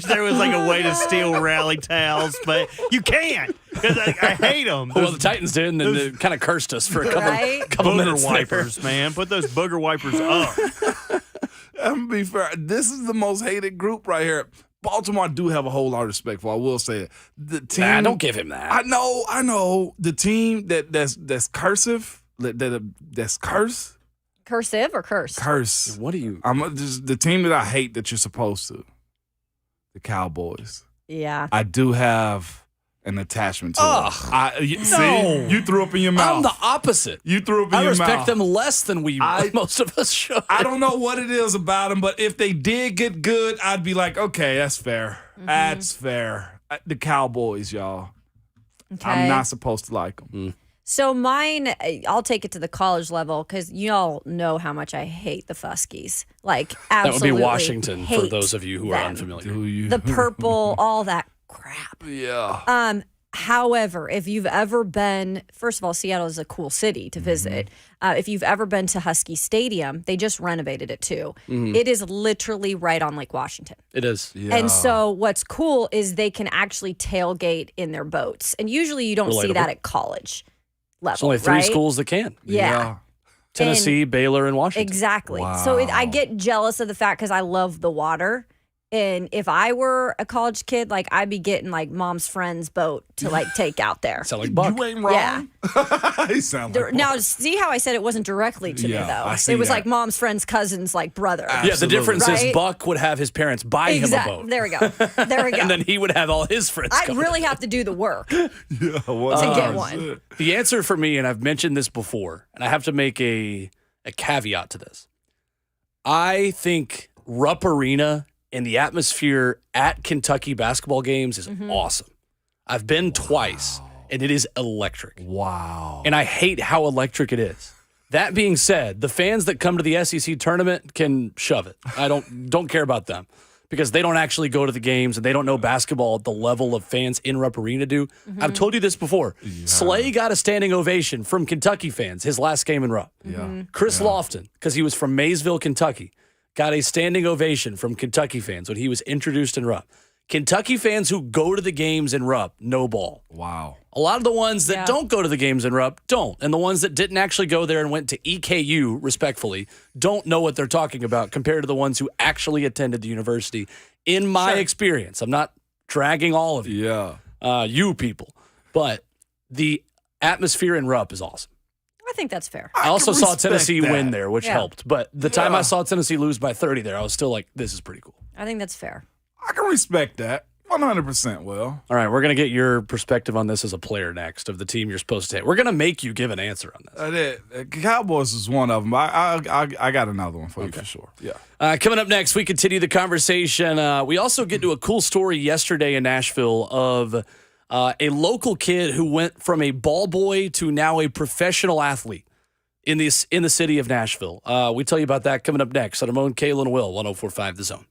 there was like a way to steal rally towels, but you can't because I hate them. Well, the Titans did, and then they kind of cursed us for a couple, Right? couple minutes booger there. wipers, man. Put those booger wipers up. I'm gonna be fair. This is the most hated group right here. Baltimore, I do have a whole lot of respect for. I will say it. The team. Nah, don't give him that. I know. The team that's cursive. That's curse. Cursive or curse? Curse. What do you? Just the team that I hate that you're supposed to. The Cowboys. Yeah. I do have an attachment to Ugh. them. No. See, you threw up in your mouth. I'm the opposite. You threw up in I your respect mouth. them less than most of us should. I don't know what it is about them, but if they did get good, I'd be like, okay, that's fair. That's fair. The Cowboys, y'all. Okay. I'm not supposed to like them. So mine, I'll take it to the college level because y'all know how much I hate the Fuskies. Like, That would absolutely be Washington for hate those of you who are them. unfamiliar. Do you? The purple, all that crap. Yeah. However, if you've ever been, first of all, Seattle is a cool city to visit. If you've ever been to Husky Stadium, they just renovated it too. It is literally right on Lake Washington. It is. Yeah. And so what's cool is they can actually tailgate in their boats. And usually you don't see Relatable. that at college level. There's only 3 right? schools that can. Yeah. Tennessee, Baylor, and Washington. Exactly. Wow. So I get jealous of the fact because I love the water. And if I were a college kid, like I'd be getting like mom's friend's boat to like take out there. Sound like Buck. You ain't wrong. Yeah. He sound like Now, Buck. see how I said it wasn't directly to me, though? I see It was that. like mom's friend's cousin's like brother. Yeah, the difference is Right? Buck would have his parents buy him a boat. There we go. There we go. And then he would have all his friends I'd come. really have to do the work to Yeah, get one. The answer for me, and I've mentioned this before, and I have to make a caveat to this. I think Rupp Arena and the atmosphere at Kentucky basketball games is awesome. I've been twice, and it is electric. Wow. And I hate how electric it is. That being said, the fans that come to the SEC tournament can shove it. I don't care about them because they don't actually go to the games and they don't know basketball at the level of fans in Rupp Arena do. I've told you this before. Slay got a standing ovation from Kentucky fans his last game in Rupp. Yeah. Chris Lofton, because he was from Maysville, Kentucky, got a standing ovation from Kentucky fans when he was introduced in Rupp. Kentucky fans who go to the games in Rupp know ball. Wow. A lot of the ones that don't go to the games in Rupp don't. And the ones that didn't actually go there and went to EKU, respectfully, don't know what they're talking about compared to the ones who actually attended the university. In my experience, I'm not dragging all of you, you people, but the atmosphere in Rupp is awesome. I think that's fair. I also saw respect Tennessee that. win there, which helped. But the time I saw Tennessee lose by 30 there, I was still like, this is pretty cool. I think that's fair. I can respect that. 100%, Will. All right, we're going to get your perspective on this as a player next of the team you're supposed to hit. We're going to make you give an answer on this. Cowboys is one of them. I got another one for you for sure. Yeah. Coming up next, we continue the conversation. We also get to a cool story yesterday in Nashville of a local kid who went from a ball boy to now a professional athlete in the city of Nashville. We tell you about that coming up next on Ramon, Kayla, and Will, 104.5 The Zone.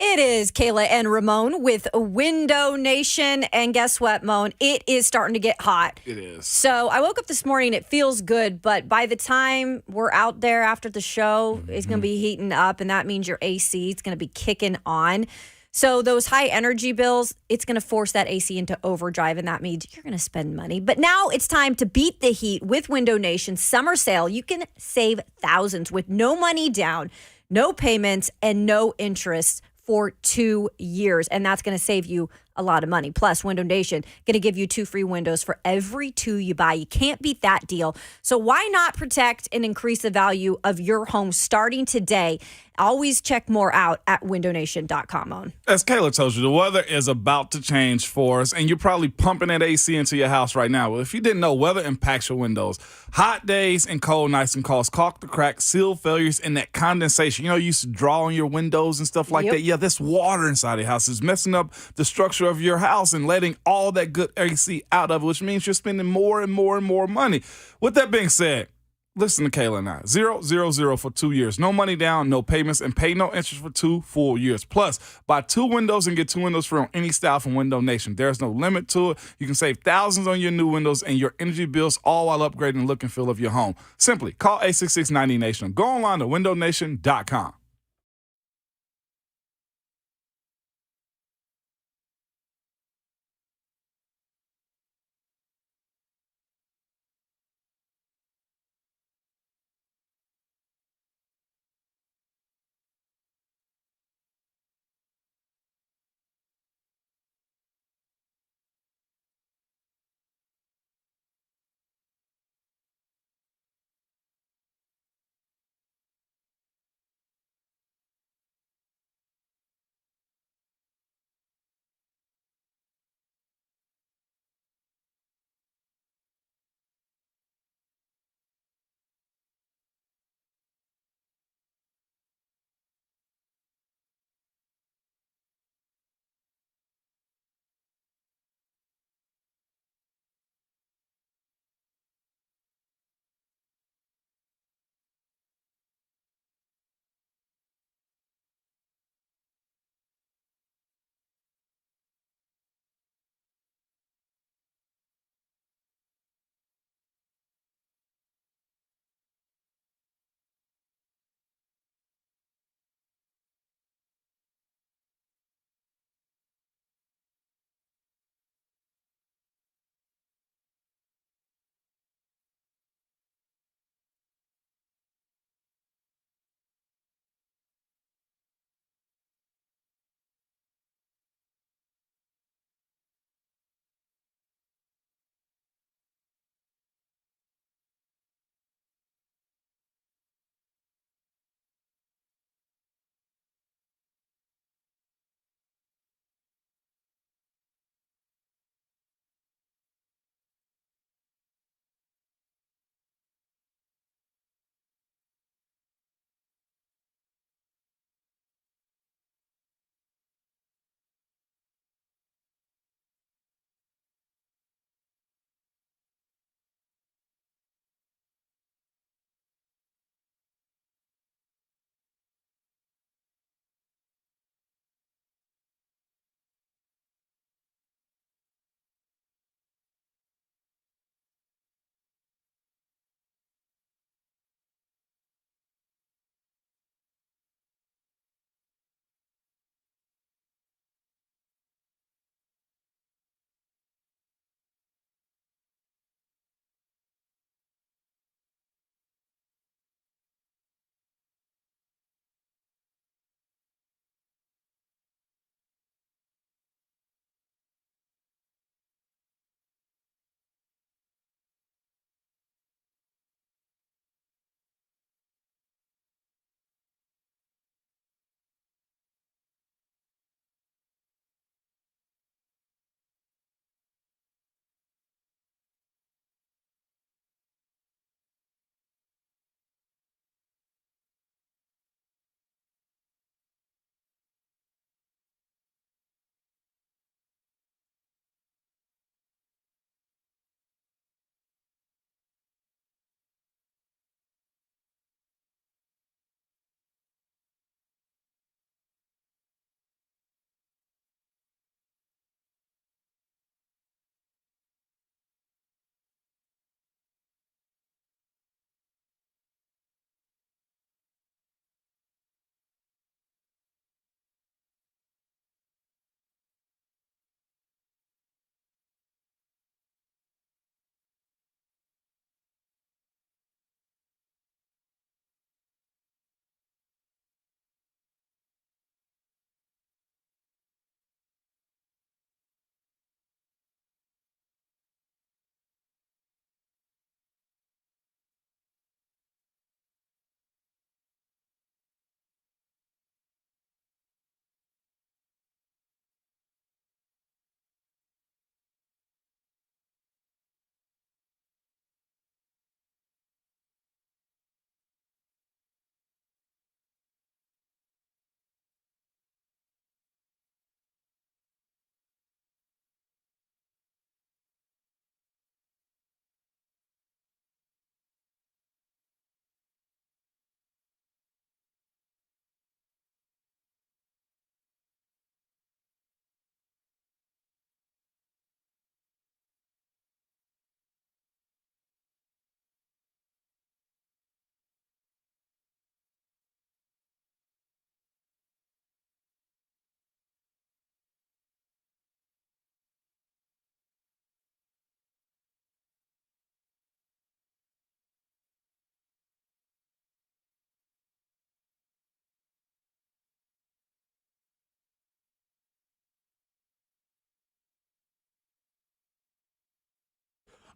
It is Kayla and Ramon with Window Nation. And guess what, Moan? It is starting to get hot. It is. So I woke up this morning, it feels good, but by the time we're out there after the show, it's going to be heating up, and that means your AC is going to be kicking on. So those high energy bills, it's going to force that AC into overdrive, and that means you're going to spend money. But now it's time to beat the heat with Window Nation's summer sale. You can save thousands with no money down, no payments, and no interest for 2 years. And that's going to save you a lot of money. Plus, Window Nation going to give you 2 free windows for every 2 you buy. You can't beat that deal. So why not protect and increase the value of your home starting today? Always check more out at windownation.com. On. As Kayla told you, the weather is about to change for us, and you're probably pumping that AC into your house right now. Well, if you didn't know, weather impacts your windows. Hot days and cold nights can cause caulk to crack, seal failures, and that condensation. You know, you used to draw on your windows and stuff like that. Yeah, this water inside your house is messing up the structure of your house and letting all that good AC out of it, which means you're spending more and more and more money. With that being said, listen to Kayla and I. 000 for 2 years. No money down, no payments, and pay no interest for 2 full years. Plus, buy 2 windows and get 2 windows free on any style from Window Nation. There's no limit to it. You can save thousands on your new windows and your energy bills, all while upgrading the look and feel of your home. Simply call 866-90Nation. Go online to windownation.com.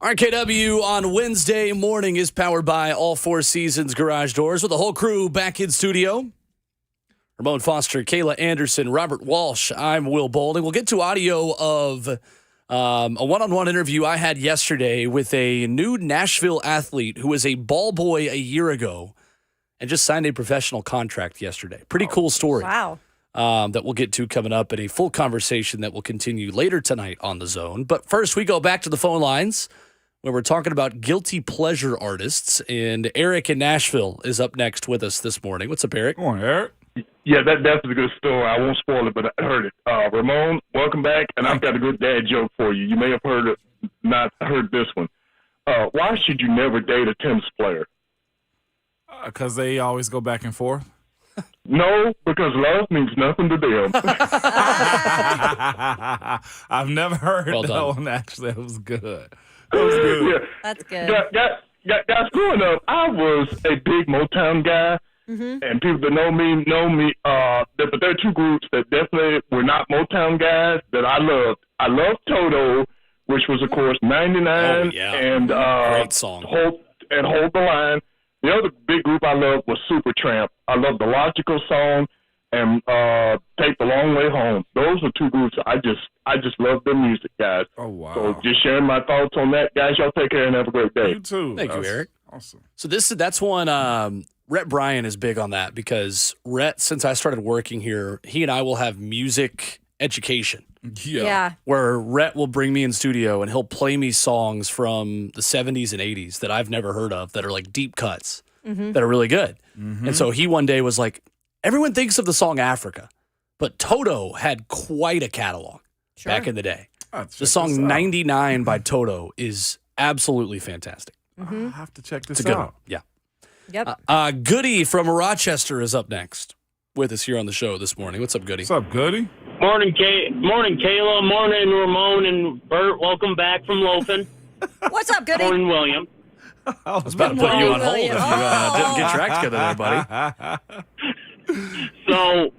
RKW on Wednesday morning is powered by All Four Seasons Garage Doors with the whole crew back in studio. Ramon Foster, Kayla Anderson, Robert Walsh. I'm Will Boulding. We'll get to audio of a one-on-one interview I had yesterday with a new Nashville athlete who was a ball boy a year ago and just signed a professional contract yesterday. Pretty cool story. Wow. That we'll get to coming up in a full conversation that will continue later tonight on The Zone. But first, we go back to the phone lines where we're talking about guilty pleasure artists. And Eric in Nashville is up next with us this morning. What's up, Eric? Come on, Eric. Yeah, that's a good story. I won't spoil it, but I heard it. Ramon, welcome back, and I've got a good dad joke for you. You may have heard it, not heard this one. Why should you never date a tennis player? Because they always go back and forth. No, because love means nothing to them. I've never heard Well that done. one, actually. That was good. That was good. Yeah. That's good. Guys, growing up, I was a big Motown guy, and people that know me. But there are two groups that definitely were not Motown guys that I loved. I loved Toto, which was, of course, 99, Oh, yeah. and Great song. Hold the Line. The other big group I loved was Supertramp. I loved the Logical song and Take the Long Way Home. Those are two groups I just love their music, guys. Oh, wow. So just sharing my thoughts on that, guys. Y'all take care and have a great day. You too. Thank you, That's Eric. Awesome. So that's one. Rhett Bryan is big on that because Rhett, since I started working here, he and I will have music education Yeah. where Rhett will bring me in studio and he'll play me songs from the 70s and 80s that I've never heard of that are like deep cuts that are really good. And so he one day was like, everyone thinks of the song Africa, but Toto had quite a catalog back in the day. The song 99 by Toto is absolutely fantastic. I'll have to check this It's a good out. one. Yeah. Yep. Goody from Rochester is up next with us here on the show this morning. What's up, Goody? What's up, Goody? Morning, Kayla. Morning, Ramon and Bert. Welcome back from loafing. What's up, Goody? Morning, William. I was about to put you on hold if you William. didn't get your act together there, buddy. So,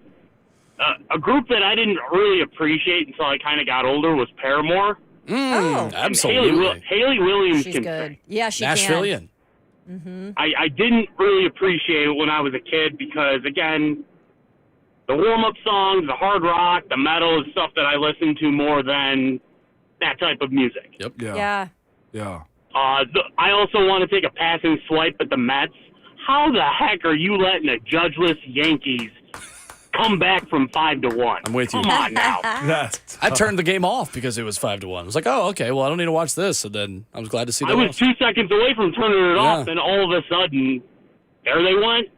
a group that I didn't really appreciate until I kind of got older was Paramore. Oh. Absolutely. Haley Williams She's can good. sing. Yeah, she Nashvilleian. I didn't really appreciate it when I was a kid because, again, the warm-up songs, the hard rock, the metal is stuff that I listen to more than that type of music. Yep. can. Yeah. Yeah. I also want to take a passing swipe at the Mets. How the heck are you letting a judgeless Yankees come back from 5-1? I'm with you. Come on now. I turned the game off because it was 5-1. I was like, oh, okay, well, I don't need to watch this. And then I was glad to see I that. was 2 seconds away from turning it off, Yeah. and all of a sudden, there they went,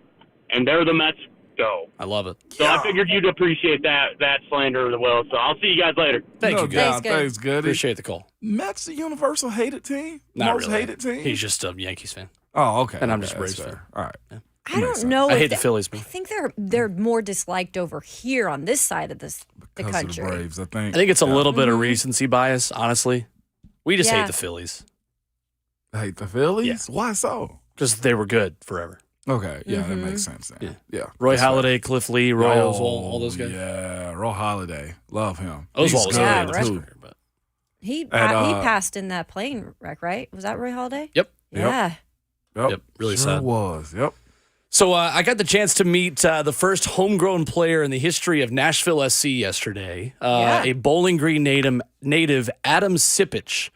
and there the Mets go. I love it. So I figured you'd appreciate that slander as well. So I'll see you guys later. Thank you, No Goody. doubt. Goody. Thanks, Goody. Appreciate the call. Mets the universal hated team? Not Most really. hated team? He's just a Yankees fan. Oh, okay. And I'm Okay, just a Braves that's fan. fair. All right. I don't know. I if hate the Phillies, I man. think they're more disliked over here on this side of the Because country. of the Braves, I think. I think it's a little bit of recency bias, honestly. We just Yeah. hate the Phillies I hate the Phillies? Yeah. Why so? because they were good forever. Okay. Yeah, that makes sense then. Yeah. Roy That's fair. Halladay, Cliff Lee, Roy Oswald, all those guys. Yeah, Roy Halladay. Love him. Oswald was He's Yeah, good good, in his too. career, but He And, passed in that plane wreck, right? Was that Roy Halladay? Yep. Yeah. Yep, really sure sad. was. Yep. So I got the chance to meet the first homegrown player in the history of Nashville SC yesterday, a Bowling Green native Adam Sipich,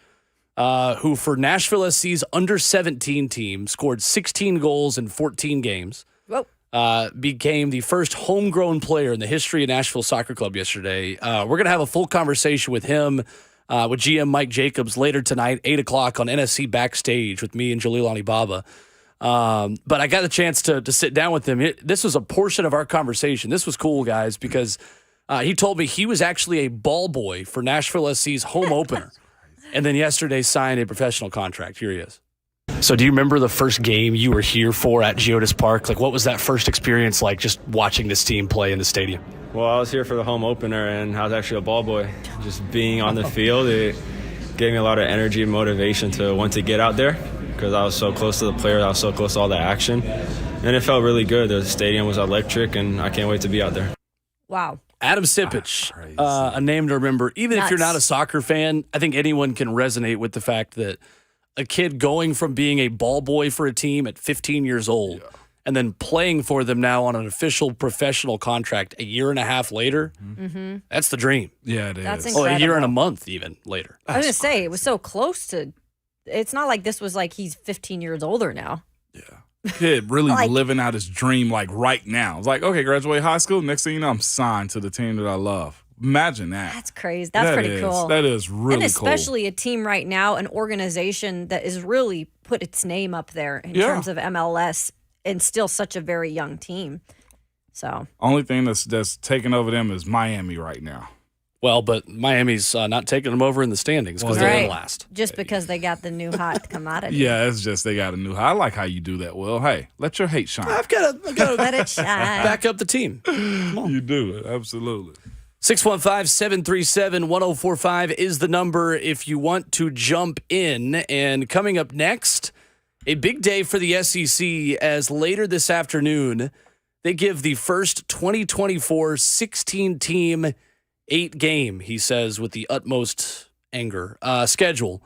who for Nashville SC's under-17 team scored 16 goals in 14 games, Whoa. became the first homegrown player in the history of Nashville Soccer Club yesterday. We're going to have a full conversation with him, with GM Mike Jacobs later tonight, 8 o'clock on NSC Backstage with me and Jalil Baba. But I got a chance to sit down with him. This was a portion of our conversation. This was cool, guys, because he told me he was actually a ball boy for Nashville SC's home opener. And then yesterday signed a professional contract. Here he is. So do you remember the first game you were here for at Geodis Park? Like, what was that first experience like just watching this team play in the stadium? Well, I was here for the home opener, and I was actually a ball boy. Just being on the field, it gave me a lot of energy and motivation to want to get out there because I was so close to the players, I was so close to all the action. And it felt really good. The stadium was electric, and I can't wait to be out there. Wow. Adam Sipich, a name to remember. Even if you're Nuts. not a soccer fan, I think anyone can resonate with the fact that a kid going from being a ball boy for a team at 15 years old and then playing for them now on an official professional contract a year and a half later. Mm-hmm. That's the dream. Yeah, it That's is. incredible. A year and a month even later. I was going to say, it was so close to – it's not like this was like he's 15 years older now. Yeah. Kid really living out his dream like right now. It's like, okay, graduate high school. Next thing you know, I'm signed to the team that I love. Imagine that. That's crazy. That's pretty cool. That is really cool. And especially a team right now, an organization that has really put its name up there in terms of MLS and still such a very young team. So only thing that's taking over them is Miami right now. Well, but Miami's not taking them over in the standings because they're in last. Just because they got the new hot commodity. Yeah, it's just they got a new high. I like how you do that, Will. Hey, let your hate shine. I've got to let it shine. Back up the team. You do it. Absolutely. 615-737-1045 is the number if you want to jump in. And coming up next, a big day for the SEC as later this afternoon, they give the first 2024 16-team 8-game, he says, with the utmost anger, schedule.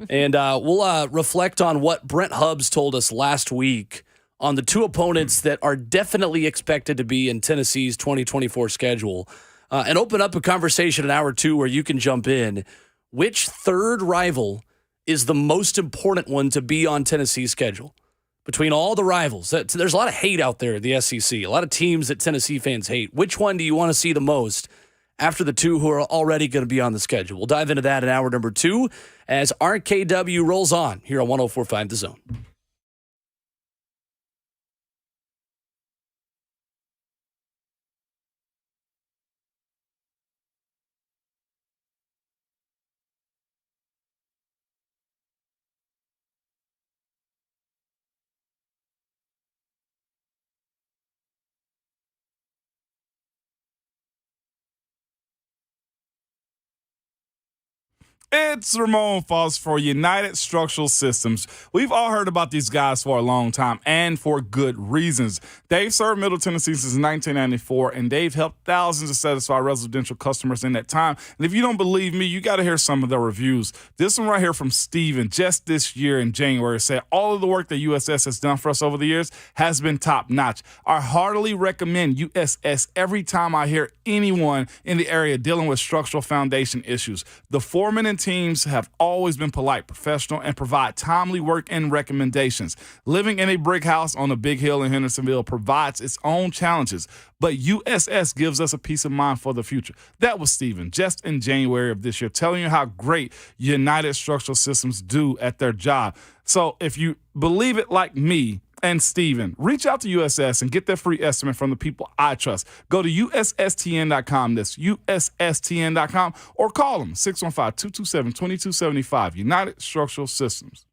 And we'll reflect on what Brent Hubbs told us last week on the two opponents that are definitely expected to be in Tennessee's 2024 schedule. And open up a conversation in hour 2 where you can jump in. Which third rival is the most important one to be on Tennessee's schedule? Between all the rivals, there's a lot of hate out there at the SEC, a lot of teams that Tennessee fans hate. Which one do you want to see the most after the two who are already going to be on the schedule? We'll dive into that in hour number 2 as RKW rolls on here on 104.5 The Zone. It's Ramon Foss for United Structural Systems. We've all heard about these guys for a long time and for good reasons. They've served Middle Tennessee since 1994, and they've helped thousands of satisfied residential customers in that time. And if you don't believe me, you got to hear some of their reviews. This one right here from Steven, just this year in January, said all of the work that USS has done for us over the years has been top-notch. I heartily recommend USS every time I hear anyone in the area dealing with structural foundation issues. The foreman and teams have always been polite, professional, and provide timely work and recommendations. Living in a brick house on a big hill in Hendersonville provides its own challenges, but USS gives us a peace of mind for the future. That was Steven, just in January of this year, telling you how great United Structural Systems do at their job. So if you believe it like me and Steven, reach out to USS and get their free estimate from the people I trust. Go to USSTN.com. That's USSTN.com, or call them 615-227-2275. United Structural Systems.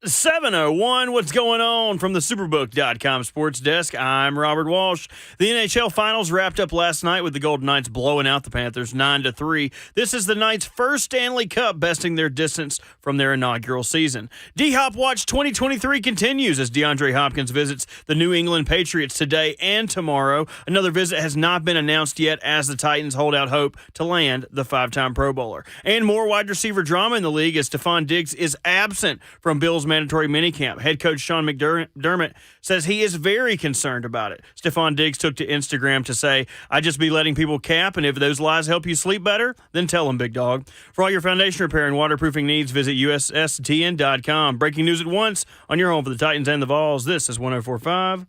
7:01, what's going on from the Superbook.com sports desk? I'm Robert Walsh. The NHL Finals wrapped up last night with the Golden Knights blowing out the Panthers 9-3. This is the Knights' first Stanley Cup, besting their distance from their inaugural season. D-Hop Watch 2023 continues as DeAndre Hopkins visits the New England Patriots today and tomorrow. Another visit has not been announced yet as the Titans hold out hope to land the 5-time Pro Bowler. And more wide receiver drama in the league as Stephon Diggs is absent from Bills' mandatory minicamp. Head coach Sean McDermott says he is very concerned about it. Stephon Diggs took to Instagram to say, "I just be letting people cap, and if those lies help you sleep better, then tell them, big dog." For all your foundation repair and waterproofing needs, visit USSTN.com. Breaking news at once on your home for the Titans and the Vols. This is 104.5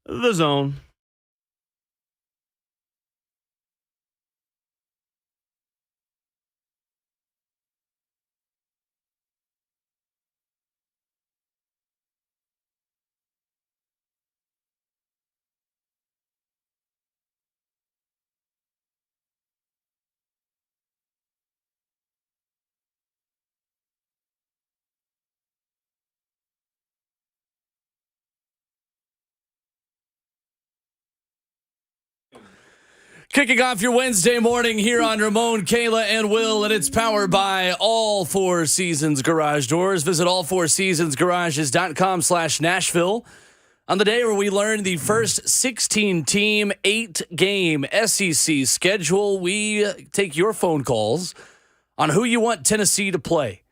The Zone. Kicking off your Wednesday morning here on Ramon, Kayla, and Will, and it's powered by All Four Seasons Garage Doors. Visit allfourseasonsgarages.com/Nashville on the day where we learn the first 16-team, 8-game SEC schedule. We take your phone calls on who you want Tennessee to play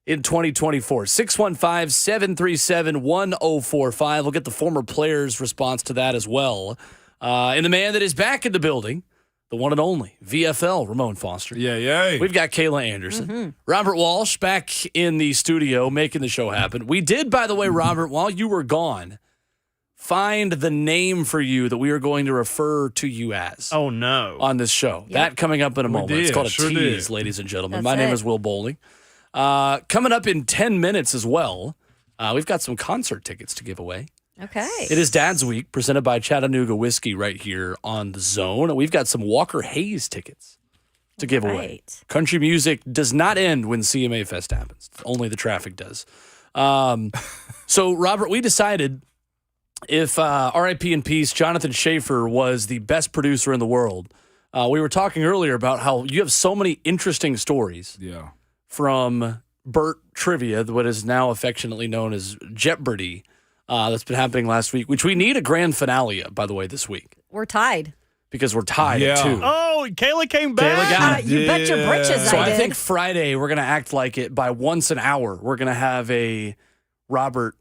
in 2024. 615-737-1045. We'll get the former players' response to that as well. And the man that is back in the building, the one and only VFL, Ramon Foster. Yeah. We've got Kayla Anderson. Robert Walsh back in the studio making the show happen. We did, by the way, Robert, while you were gone, find the name for you that we are going to refer to you as. Oh, no. On this show. Yep. That coming up in a moment. It's called a tease, ladies and gentlemen. My name is Will Bowling. Coming up in 10 minutes as well, we've got some concert tickets to give away. Okay. It is Dad's Week, presented by Chattanooga Whiskey right here on The Zone. And we've got some Walker Hayes tickets to give away. Country music does not end when CMA Fest happens. Only the traffic does. So, Robert, we decided if R.I.P. in peace, Jonathan Schaefer was the best producer in the world. We were talking earlier about how you have so many interesting stories from Burt Trivia, what is now affectionately known as Jeopardy. That's been happening last week, which we need a grand finale of, by the way, this week. We're tied. Because we're tied at 2. Oh, Kayla came back. Kayla got it. You bet your britches So I did. I think Friday we're going to act like it by once an hour. We're going to have a Robert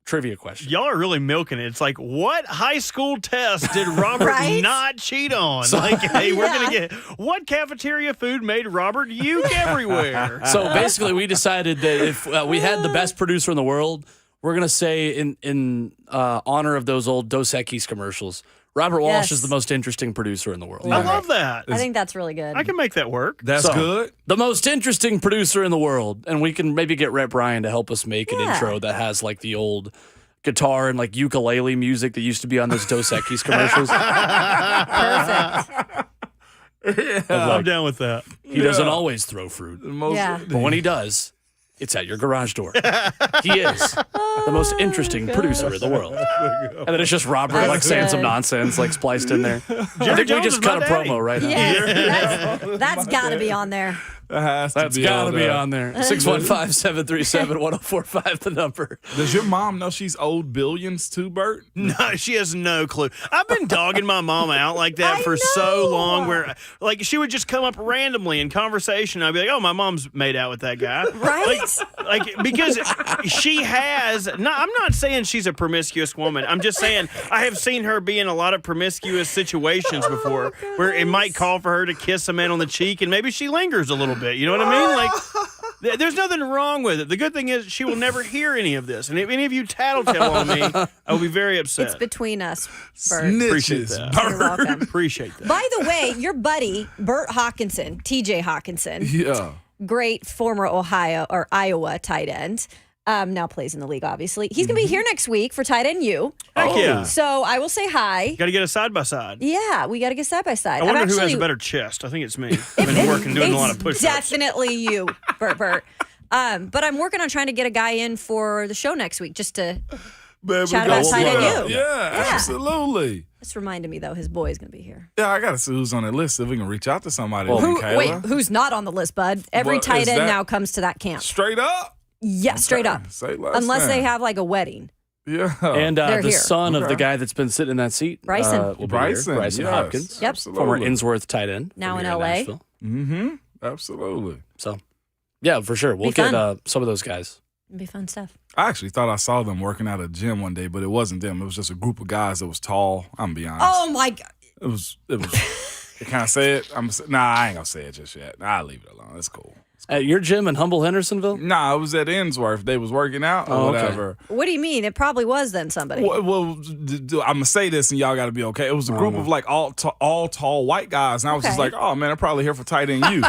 trivia question. Y'all are really milking it. It's like, what high school test did Robert not cheat on? Like, hey, we're going to get, what cafeteria food made Robert uke everywhere? So basically we decided that if we had the best producer in the world, we're going to say in honor of those old Dos Equis commercials, Robert Walsh is the most interesting producer in the world. I love that. I think that's really good. I can make that work. That's good. The most interesting producer in the world. And we can maybe get Rhett Bryan to help us make an intro that has like the old guitar and like ukulele music that used to be on those Dos Equis commercials. Perfect. I'm down with that. He doesn't always throw fruit. But when he does, it's at your garage door. He is the most interesting producer in the world. And then it's just Robert like saying some nonsense like spliced in there. I think we just cut a promo right now. Yeah, that's got to be on there. That's got to be on there. 615-737-1045, the number. Does your mom know she's owed billions to Bert? No, she has no clue. I've been dogging my mom out like that for so long where, like, she would just come up randomly in conversation. I'd be like, oh, my mom's made out with that guy. Right? Like because she has, I'm not saying she's a promiscuous woman. I'm just saying I have seen her be in a lot of promiscuous situations before where it might call for her to kiss a man on the cheek and maybe she lingers a little bit. You know what I mean? Like, there's nothing wrong with it. The good thing is she will never hear any of this. And if any of you tattletale on me, I will be very upset. It's between us, Bert. Appreciate that. You're welcome. Appreciate that. By the way, your buddy, Bert Hawkinson, TJ Hawkinson, great former Iowa tight end, now plays in the league, obviously. He's going to be here next week for Tight End U. Heck yeah. So I will say hi. Got to get a side-by-side. Yeah, we got to get side-by-side. I wonder who has a better chest. I think it's me. I've been doing a lot of push-ups. Definitely you, Bert. But I'm working on trying to get a guy in for the show next week just to Baby, chat about tight end you. Yeah, absolutely. This reminded me, though, his boy is going to be here. Yeah, I got to see who's on that list if we can reach out to somebody. Wait, who's not on the list, bud? Every tight end now comes to that camp. Straight up? Yeah, straight up. Unless they have like a wedding. Yeah. And the here. son of the guy that's been sitting in that seat. Bryson. Bryson yes, Hopkins. Yep. absolutely. Former Innsworth tight end. Now in here LA. Nashville. Mm-hmm. Absolutely. So, yeah, for sure. We'll get some of those guys. It'd be fun stuff. I actually thought I saw them working at a gym one day, but it wasn't them. It was just a group of guys that was tall. I'm gonna be honest. Oh my God. It was. Can I say it? Nah, I ain't gonna say it just yet. I'll leave it alone. It's cool. At your gym in Humble Hendersonville? Nah, it was at Innsworth. They was working out or whatever. What do you mean? It probably was then somebody. Well, I'm gonna say this, and y'all got to be okay. It was a group of like all tall white guys, and I was just like, "Oh man, they're probably here for tight end you."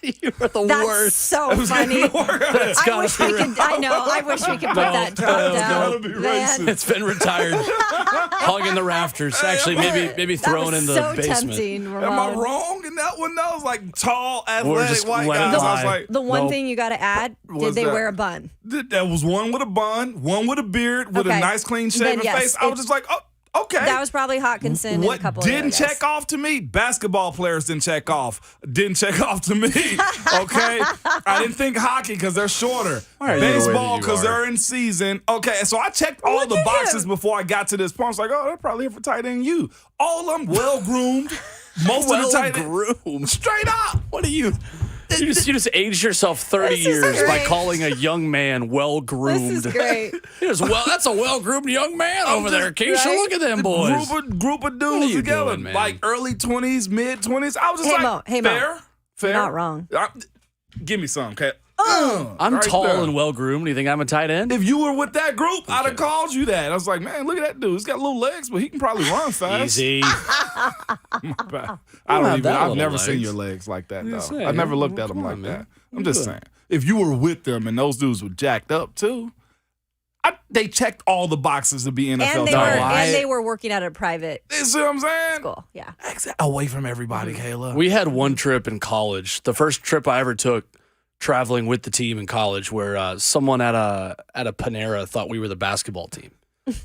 You are the That's worst. so funny. I wish we could. I know. I wish we could put that joke down. Man. It's been retired, hung in the rafters. Actually, maybe thrown in the so basement. Tempting, Am I wrong in that one? That was like tall, athletic white guys. I was like, the one thing you got to add: did they wear a bun? That was one with a bun, one with a beard, with a nice, clean shaven face. I was just like, oh, okay. That was probably Hawkinson. What and a couple didn't of check off to me? Basketball players didn't check off. Didn't check off to me. Okay, I didn't think hockey because they're shorter. Baseball because they're in season. Okay, so I checked all the boxes before I got to this point. I was like, oh, they're probably here for tight end you. All of them well groomed. Most of the tight end straight up. What are you? You just aged yourself 30 years by calling a young man well groomed. This is great. That's a well groomed young man over there, Keisha. Look at them boys. Group of dudes together, like early 20s, mid 20s. I was just fair. You're not wrong. Give me some, okay? I'm tall and well groomed. Do you think I'm a tight end? If you were with that group, I'd have called you that. I was like, man, look at that dude. He's got little legs, but he can probably run fast. Easy. I've never seen your legs like that, though. I never looked at them like that. I'm just saying. If you were with them and those dudes were jacked up, too, they checked all the boxes to be NFL. And they were working at a private You see what I'm saying? school. Yeah. Away from everybody, Kayla. We had one trip in college. The first trip I ever took traveling with the team in college where someone at a Panera thought we were the basketball team. They're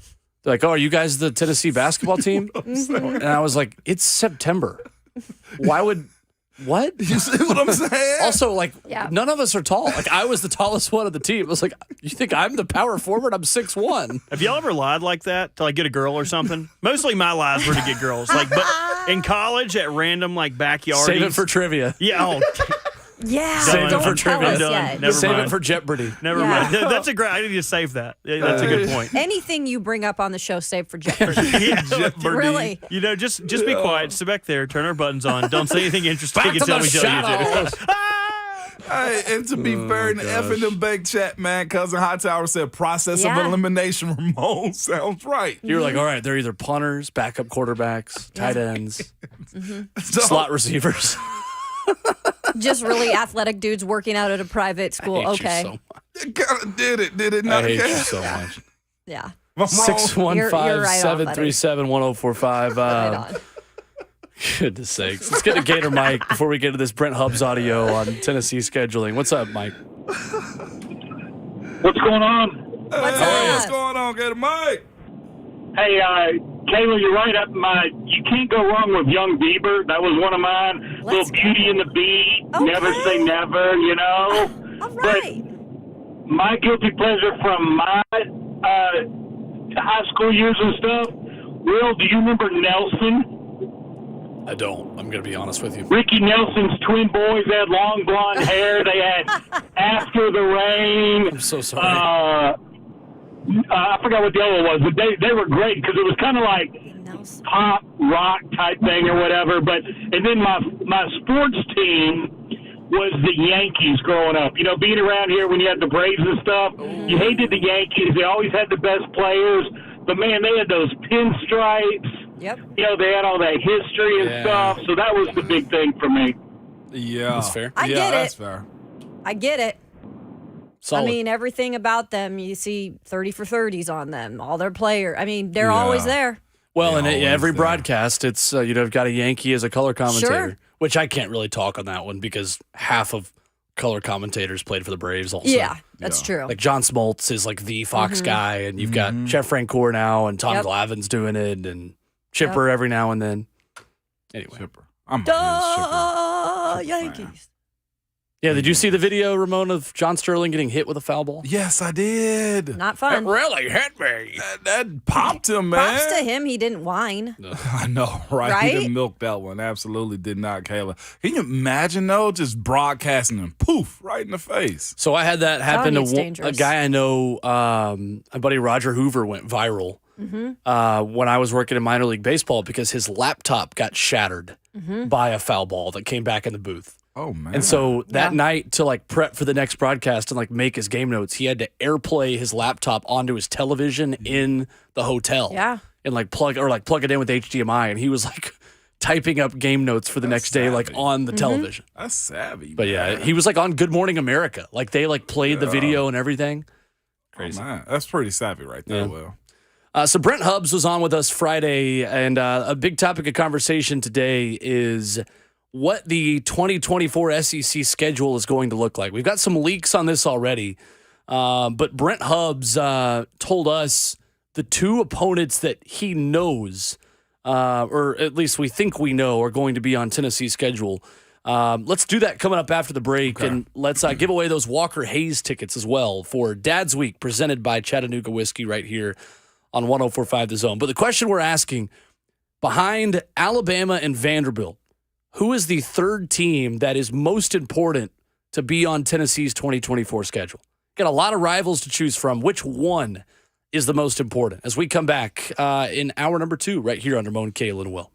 like, oh, are you guys the Tennessee basketball team? And I was like, it's September. Why would... What? You see what I'm saying? Also, none of us are tall. Like, I was the tallest one of the team. I was like, you think I'm the power forward? I'm 6'1". Have y'all ever lied like that to get a girl or something? Mostly my lies were to get girls. But in college at random backyard. Save it for trivia. Yeah. Yeah. Save it for trivia. Never Save mind. it for Jeopardy. Never mind. That's a great. I need to save that. That's a good point. Anything you bring up on the show, save for Jeopardy. Jeopardy. Really? Just be quiet. Sit back there. Turn our buttons on. Don't say anything interesting Back to until the we tell you to. Hey, and to be fair, in the F and them bake chat, man, Cousin Hightower said process of elimination. Ramon sounds right. You were like, all right, they're either punters, backup quarterbacks, tight ends, slot receivers. Just really athletic dudes working out at a private school. I hate Okay. you so much. It kind of did it not? I hate you so much. Yeah. 615-737-1045. Right on. Goodness sakes. Let's get to Gator Mike before we get to this Brent Hubbs audio on Tennessee scheduling. What's up, Mike? What's going on? What's going on, Gator Mike? Hey, Kayla, you're right. You can't go wrong with Young Bieber. That was one of mine. Little Beauty and the Beat. Okay. Never say never, you know. All right. But my guilty pleasure from my high school years and stuff, Will, do you remember Nelson? I don't. I'm going to be honest with you. Ricky Nelson's twin boys had long blonde hair. They had After the Rain. I'm so sorry. I forgot what the other one was, but they were great because it was kind of like pop rock type thing or whatever. And then my sports team was the Yankees growing up. You know, being around here when you had the Braves and stuff, you hated the Yankees. They always had the best players, but man, they had those pinstripes. Yep. You know, they had all that history and stuff. So that was the big thing for me. Yeah, that's fair. I get it. That's fair. I get it. Solid. I mean, everything about them, you see 30 for 30s on them, all their players. I mean, they're always there. Well, in every broadcast, it's, got a Yankee as a color commentator, which I can't really talk on that one because half of color commentators played for the Braves also. Yeah, that's true. Like John Smoltz is like the Fox guy, and you've got Jeff Francoeur now, and Tom Glavine's doing it, and Chipper every now and then. Anyway. Chipper. I'm a huge Chipper Yankees. fan. Yeah, did you see the video, Ramon, of John Sterling getting hit with a foul ball? Yes, I did. Not fun. Really hit me. That popped him, man. Props to him. He didn't whine. I know, right? Right? He didn't milk that one. Absolutely did not, Kayla. Can you imagine, though, just broadcasting him, poof, right in the face? So I had that happen to a dangerous. guy I know. My buddy Roger Hoover went viral when I was working in minor league baseball because his laptop got shattered by a foul ball that came back in the booth. Oh, man. And so that night, to like prep for the next broadcast and like make his game notes, he had to AirPlay his laptop onto his television in the hotel. Yeah. And like plug it in with HDMI. And he was like typing up game notes for the next day, like on the television. That's savvy. But yeah, he was like on Good Morning America. Like they like played the video and everything. Crazy. Oh, man. That's pretty savvy right there, Will. So Brent Hubbs was on with us Friday, and a big topic of conversation today is what the 2024 SEC schedule is going to look like. We've got some leaks on this already, but Brent Hubbs told us the two opponents that he knows, or at least we think we know, are going to be on Tennessee's schedule. Let's do that coming up after the break, and let's give away those Walker Hayes tickets as well for Dad's Week, presented by Chattanooga Whiskey right here on 104.5 The Zone. But the question we're asking, behind Alabama and Vanderbilt, who is the third team that is most important to be on Tennessee's 2024 schedule? Got a lot of rivals to choose from. Which one is the most important? As we come back in hour number 2 right here on Ramon, Kayla, and Will.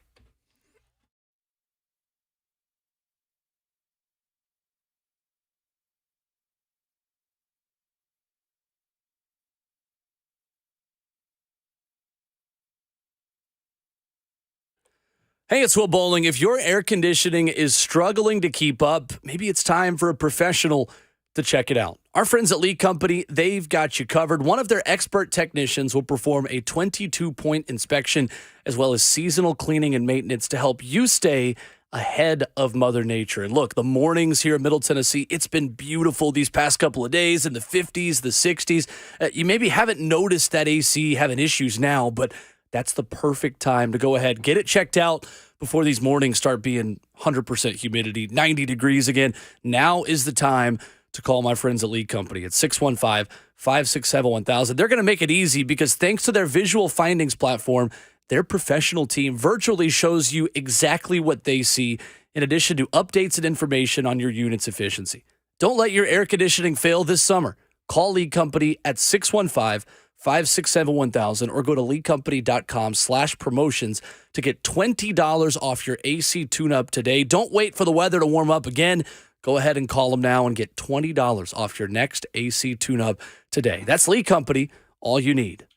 Hey, it's Will Bowling. If your air conditioning is struggling to keep up, maybe it's time for a professional to check it out. Our friends at Lee Company, they've got you covered. One of their expert technicians will perform a 22-point inspection as well as seasonal cleaning and maintenance to help you stay ahead of Mother Nature. And look, the mornings here in Middle Tennessee, it's been beautiful these past couple of days in the 50s, the 60s. You maybe haven't noticed that AC having issues now, but that's the perfect time to go ahead, get it checked out before these mornings start being 100% humidity, 90 degrees again. Now is the time to call my friends at Lee Company at 615-567-1000. They're going to make it easy because thanks to their visual findings platform, their professional team virtually shows you exactly what they see in addition to updates and information on your unit's efficiency. Don't let your air conditioning fail this summer. Call Lee Company at 615-567-1000 or go to leecompany.com/promotions to get $20 off your AC tune-up today. Don't wait for the weather to warm up again. Go ahead and call them now and get $20 off your next AC tune-up today. That's Lee Company, all you need.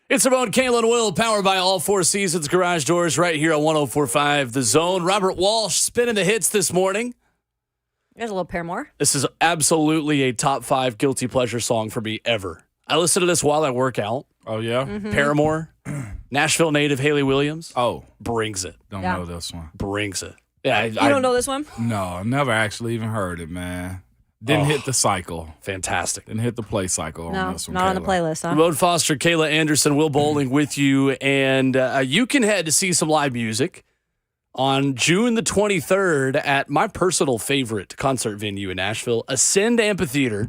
It's Ramon, Kayla, and Will, powered by All Four Seasons Garage Doors right here on 104.5 The Zone. Robert Walsh spinning the hits this morning. There's a little Paramore. This is absolutely a top 5 guilty pleasure song for me ever. I listen to this while I work out. Oh, yeah? Mm-hmm. Paramore, Nashville native Haley Williams. Oh. Brings it. Don't know this one. Brings it. Yeah, You don't know this one? No, I never actually even heard it, man. Didn't hit the cycle. Fantastic. Didn't hit the play cycle No, on this one. not on the Kayla. playlist, huh? Ramon Foster, Kayla Anderson, Will Bowling with you. And you can head to see some live music on June the 23rd at my personal favorite concert venue in Nashville, Ascend Amphitheater,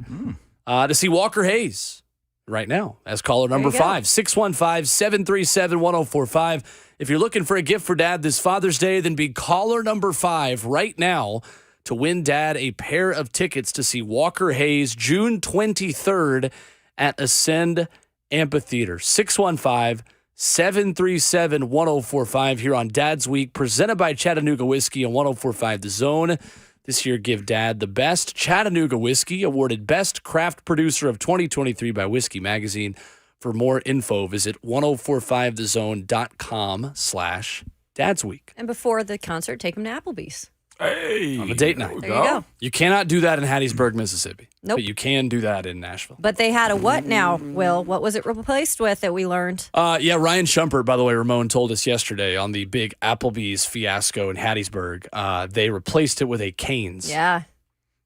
to see Walker Hayes right now as caller number 5, 615-737-1045. If you're looking for a gift for Dad this Father's Day, then be caller number 5 right now to win Dad a pair of tickets to see Walker Hayes June 23rd at Ascend Amphitheater. 615-737-1045 here on Dad's Week, presented by Chattanooga Whiskey and 104.5 The Zone. This year, give Dad the best. Chattanooga Whiskey, awarded Best Craft Producer of 2023 by Whiskey Magazine. For more info, visit 1045thezone.com/Dad's Week. And before the concert, take him to Applebee's. Hey. On a date night. There you go. You cannot do that in Hattiesburg, Mississippi. Nope. But you can do that in Nashville. But they had a what now, Will? What was it replaced with that we learned? Ryan Shumpert, by the way, Ramon told us yesterday on the big Applebee's fiasco in Hattiesburg, they replaced it with a Cane's. Yeah.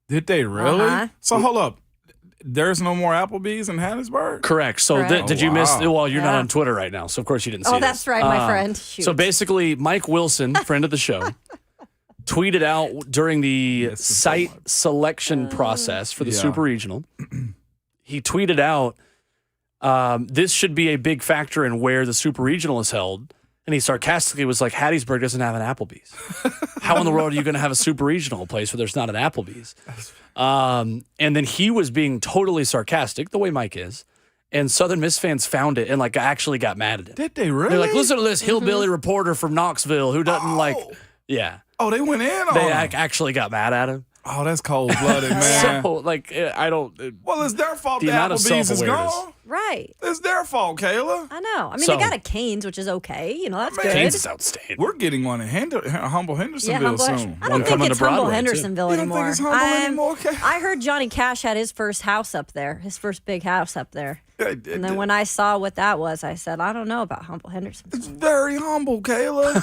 Did they really? Uh-huh. So hold up. There's no more Applebee's in Hattiesburg? Correct. So Correct. did you miss? Well, you're not Yeah. on Twitter right now, so of course you didn't see Oh, this. that's right, my friend. Shoot. So basically, Mike Wilson, friend of the show, tweeted out during the site selection process for the Super Regional. He tweeted out, this should be a big factor in where the Super Regional is held. And he sarcastically was like, Hattiesburg doesn't have an Applebee's. How in the world are you going to have a Super Regional place where there's not an Applebee's? And then he was being totally sarcastic, the way Mike is. And Southern Miss fans found it and like actually got mad at him. Did they really? They're like, listen to this hillbilly reporter from Knoxville who doesn't Oh, they went in on They him. actually got mad at him. Oh, that's cold-blooded, man. So, I don't. Well, it's their fault The the amount of Applebee's is self-awareness. gone. Right. It's their fault, Kayla. I know. I mean, So- they got a Cane's, which is okay. You know, that's good. Cane's is outstanding. We're getting one in Humble Hendersonville Humble, soon. I One don't think coming it's to Humble Broadway, too. Hendersonville You don't think anymore. it's Humble anymore, okay? I heard Johnny Cash had his first house up there, his first big house up there. And then when I saw what that was, I said, I don't know about Humble Hendersonville. It's very humble, Kayla.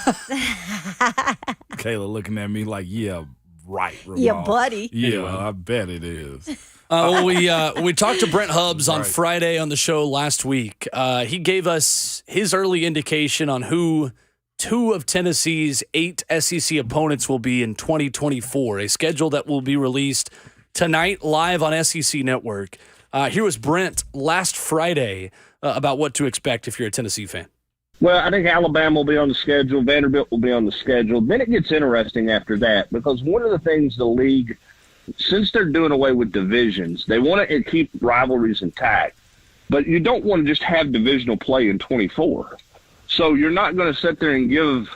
Kayla looking at me like, yeah, right, Ramon. Yeah, buddy. Yeah, I bet it is. We talked to Brent Hubbs on Friday on the show last week. He gave us his early indication on who 2 of Tennessee's 8 SEC opponents will be in 2024, a schedule that will be released tonight live on SEC Network. Here was Brent last Friday about what to expect if you're a Tennessee fan. Well, I think Alabama will be on the schedule. Vanderbilt will be on the schedule. Then it gets interesting after that because one of the things the league, since they're doing away with divisions, they want to keep rivalries intact. But you don't want to just have divisional play in 24. So you're not going to sit there and give,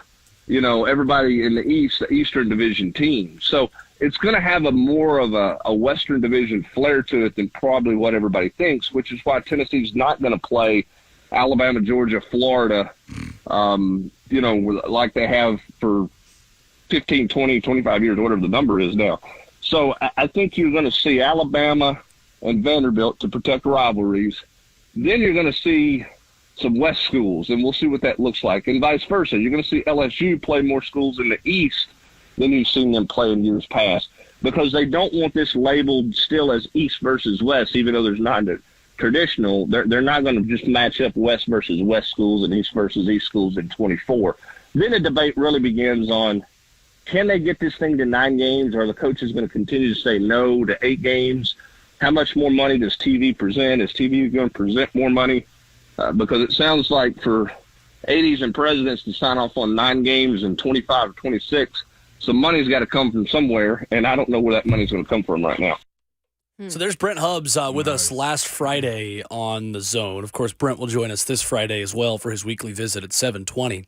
everybody in the East, the Eastern Division team. So it's going to have a more of a Western Division flair to it than probably what everybody thinks, which is why Tennessee's not going to play Alabama, Georgia, Florida, like they have for 15, 20, 25 years, whatever the number is now. So I think you're going to see Alabama and Vanderbilt to protect rivalries. Then you're going to see some West schools, and we'll see what that looks like, and vice versa. You're going to see LSU play more schools in the East than you've seen them play in years past because they don't want this labeled still as East versus West, even though there's not a traditional. They're not going to just match up West versus West schools and East versus East schools in 24. Then the debate really begins on, can they get this thing to 9 games, or are the coaches going to continue to say no to 8 games? How much more money does TV present? Is TV going to present more money? Because it sounds like for 80s and presidents to sign off on 9 games and 25 or 26, some money's got to come from somewhere, and I don't know where that money's going to come from right now. So there's Brent Hubbs with us last Friday on The Zone. Of course, Brent will join us this Friday as well for his weekly visit at 7:20.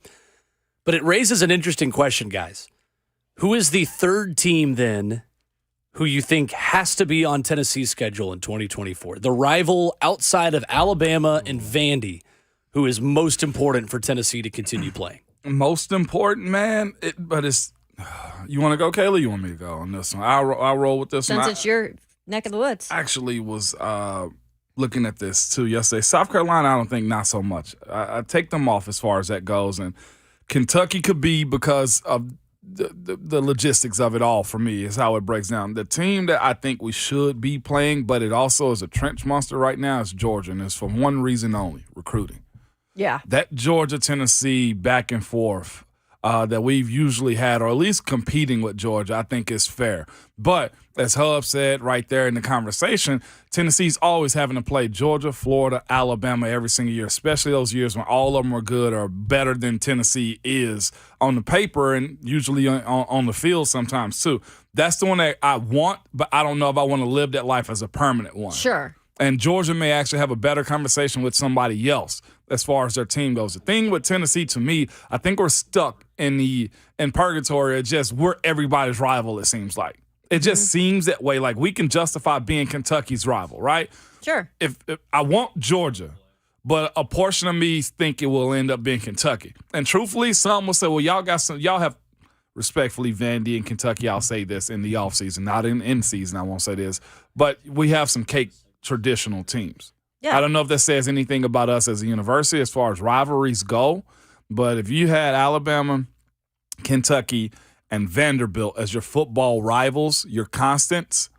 But it raises an interesting question, guys. Who is the third team then who you think has to be on Tennessee's schedule in 2024? The rival outside of Alabama and Vandy. who is most important for Tennessee to continue playing? Most important, man. But it's you want to go, Kayla? You want me to go on this one? I'll roll with this one. Since it's your neck of the woods. I actually was looking at this too yesterday. South Carolina, I don't think not so much. I take them off as far as that goes, and Kentucky could be because of the logistics of it all for me is how it breaks down. The team that I think we should be playing, but it also is a trench monster right now, is Georgia, and it's for one reason only: recruiting. Yeah. That Georgia-Tennessee back and forth that we've usually had, or at least competing with Georgia, I think is fair. But as Hub said right there in the conversation, Tennessee's always having to play Georgia, Florida, Alabama every single year, especially those years when all of them are good or better than Tennessee is on the paper and usually on the field sometimes too. That's the one that I want, but I don't know if I want to live that life as a permanent one. Sure. And Georgia may actually have a better conversation with somebody else as far as their team goes. The thing with Tennessee, to me, I think we're stuck in purgatory. It's just we're everybody's rival, it seems like. It just seems that way. Like we can justify being Kentucky's rival, right? Sure. If I want Georgia, but a portion of me think it will end up being Kentucky. And truthfully, some will say, well, y'all have respectfully, Vandy and Kentucky, I'll say this in the offseason, not in season, I won't say this, but we have some cake traditional teams. Yeah. I don't know if that says anything about us as a university as far as rivalries go, but if you had Alabama, Kentucky, and Vanderbilt as your football rivals, your constants,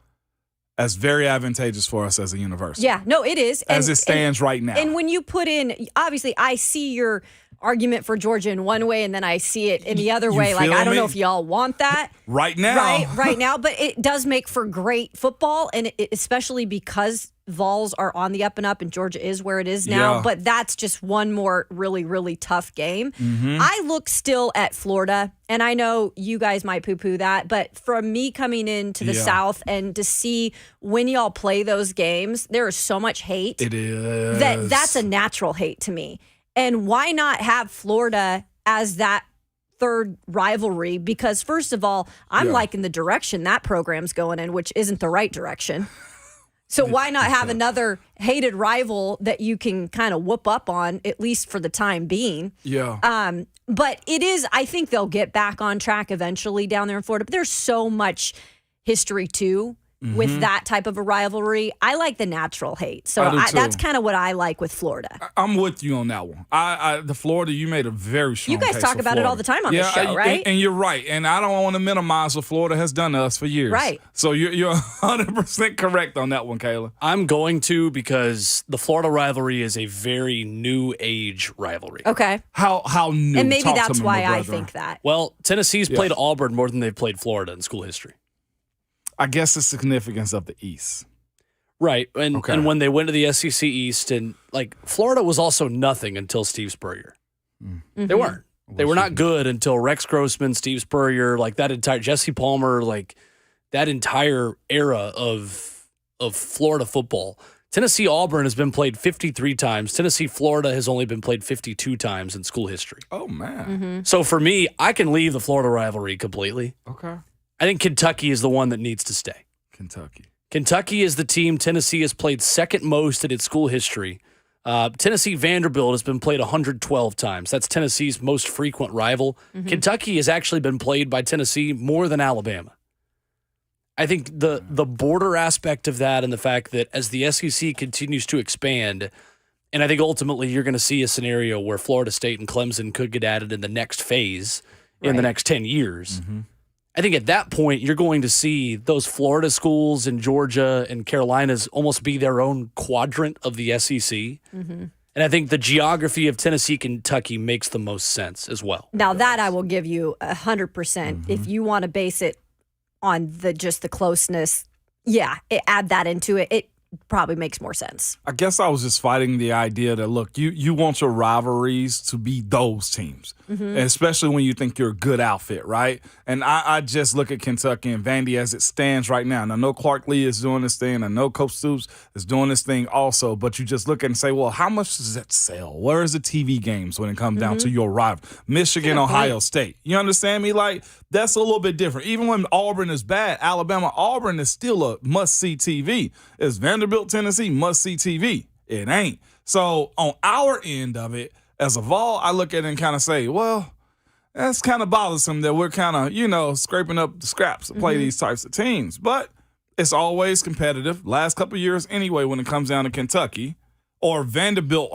that's very advantageous for us as a university. Yeah, no, it is. As it stands right now. And when you put in, obviously, I see your argument for Georgia in one way, and then I see it in the other way. Like, I don't know if y'all want that. Right now. Right now. But it does make for great football, and especially because Vols are on the up and up, and Georgia is where it is now. Yeah. But that's just one more really, really tough game. Mm-hmm. I look still at Florida, and I know you guys might poo-poo that, but from me coming into the South and to see when y'all play those games, there is so much hate. It is. That's a natural hate to me. And why not have Florida as that third rivalry? Because first of all, I'm liking the direction that program's going in, which isn't the right direction. So why not have another hated rival that you can kind of whoop up on, at least for the time being? Yeah. But it is, I think they'll get back on track eventually down there in Florida. But there's so much history too. With that type of a rivalry, I like the natural hate. So that's kind of what I like with Florida. I'm with you on that one. The Florida, you made a very strong You guys case talk about Florida. It all the time on the show, right? And you're right. And I don't want to minimize what Florida has done to us for years. Right. So you're 100% correct on that one, Kayla. I'm going to, because the Florida rivalry is a very new age rivalry. Okay. How new? And maybe Talk that's to me, why my I brother. think that. Well, Tennessee's played Auburn more than they've played Florida in school history. I guess the significance of the East. Right. And when they went to the SEC East, and like Florida was also nothing until Steve Spurrier. Mm-hmm. They weren't. They were not good until Rex Grossman, Steve Spurrier, like that entire Jesse Palmer, like that entire era of Florida football. Tennessee Auburn has been played 53 times. Tennessee Florida has only been played 52 times in school history. Oh man. Mm-hmm. So for me, I can leave the Florida rivalry completely. Okay. I think Kentucky is the one that needs to stay. Kentucky is the team Tennessee has played second most in its school history. Tennessee Vanderbilt has been played 112 times. That's Tennessee's most frequent rival. Mm-hmm. Kentucky has actually been played by Tennessee more than Alabama. I think the border aspect of that and the fact that as the SEC continues to expand, and I think ultimately you're going to see a scenario where Florida State and Clemson could get added in the next phase in the next 10 years. Mm-hmm. I think at that point, you're going to see those Florida schools and Georgia and Carolinas almost be their own quadrant of the SEC. Mm-hmm. And I think the geography of Tennessee, Kentucky makes the most sense as well. Now that I will give you 100%. If you want to base it on just the closeness, add that into it. It probably makes more sense. I guess I was just fighting the idea that, look, you want your rivalries to be those teams, and especially when you think you're a good outfit, right? And I just look at Kentucky and Vandy as it stands right now. And I know Clark Lee is doing this thing. I know Coach Stoops is doing this thing also. But you just look at it and say, well, how much does that sell? Where is the TV games when it comes down to your rival? Michigan, Ohio State. You understand me? Like, that's a little bit different. Even when Auburn is bad, Alabama, Auburn is still a must-see TV. Is Vanderbilt, Tennessee, must-see TV. It ain't. So on our end of it, as a Vol, I look at it and kind of say, well, that's kind of bothersome that we're kind of, scraping up the scraps to play these types of teams. But it's always competitive. Last couple of years anyway, when it comes down to Kentucky or Vanderbilt,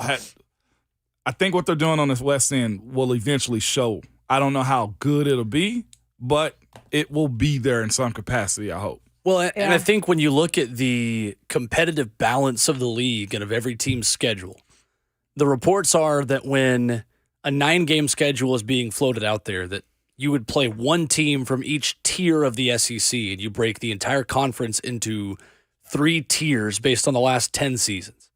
I think what they're doing on this West End will eventually show. I don't know how good it'll be, but it will be there in some capacity, I hope. Well, and I think when you look at the competitive balance of the league and of every team's schedule, the reports are that when a 9-game schedule is being floated out there, that you would play one team from each tier of the SEC, and you break the entire conference into 3 tiers based on the last 10 seasons.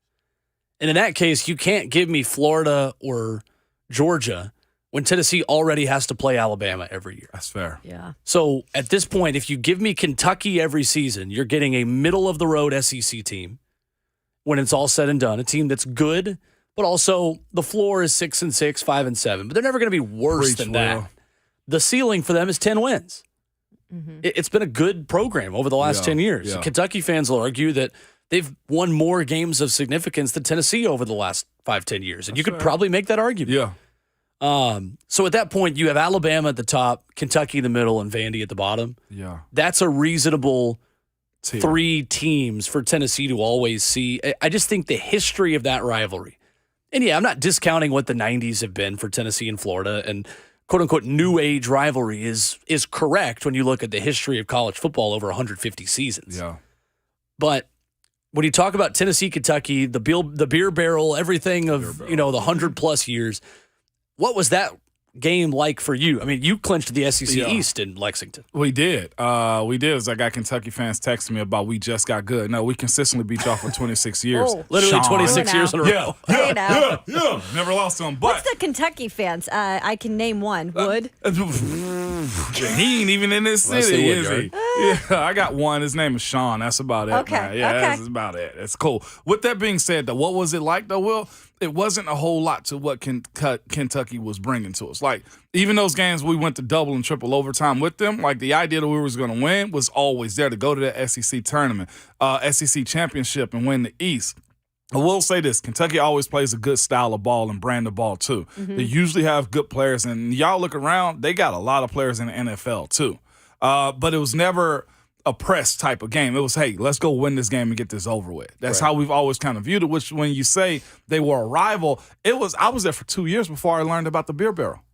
And in that case, you can't give me Florida or Georgia when Tennessee already has to play Alabama every year. That's fair. Yeah. So at this point, if you give me Kentucky every season, you're getting a middle-of-the-road SEC team when it's all said and done, a team that's good, but also the floor is 6-6, 5-7. But they're never going to be worse than that. The ceiling for them is 10 wins. Mm-hmm. It's been a good program over the last 10 years. Yeah. Kentucky fans will argue that they've won more games of significance than Tennessee over the last 5-10 years. And you could probably make that argument. Yeah. So at that point, you have Alabama at the top, Kentucky in the middle, and Vandy at the bottom. Yeah. That's a reasonable Tier. 3 teams for Tennessee to always see. I just think the history of that rivalry, and I'm not discounting what the 90s have been for Tennessee and Florida, and quote-unquote new age rivalry is correct when you look at the history of college football over 150 seasons. Yeah. But when you talk about Tennessee, Kentucky, the beer barrel, everything of, the 100-plus years, what was that game like for you? I mean, you clinched the SEC East in Lexington. We did. I got Kentucky fans texting me about we just got good. No, we consistently beat y'all for 26 years. Literally 26 years in a row. Yeah. Never lost to them. But what's the Kentucky fans? I can name one. Wood? he ain't even in this city, is he? Yeah, I got one. His name is Sean. That's about it. Okay. Man. Yeah, that's about it. It's cool. With that being said, though, what was it like, though, Will? It wasn't a whole lot to what Kentucky was bringing to us. Like, even those games we went to double and triple overtime with them, like the idea that we was going to win was always there to go to the SEC tournament, SEC championship and win the East. I will say this, Kentucky always plays a good style of ball and brand of ball, too. Mm-hmm. They usually have good players, and y'all look around, they got a lot of players in the NFL, too. But it was never a press type of game. It was, hey, let's go win this game and get this over with. That's how we've always kind of viewed it, which when you say they were a rival, I was there for 2 years before I learned about the beer barrel.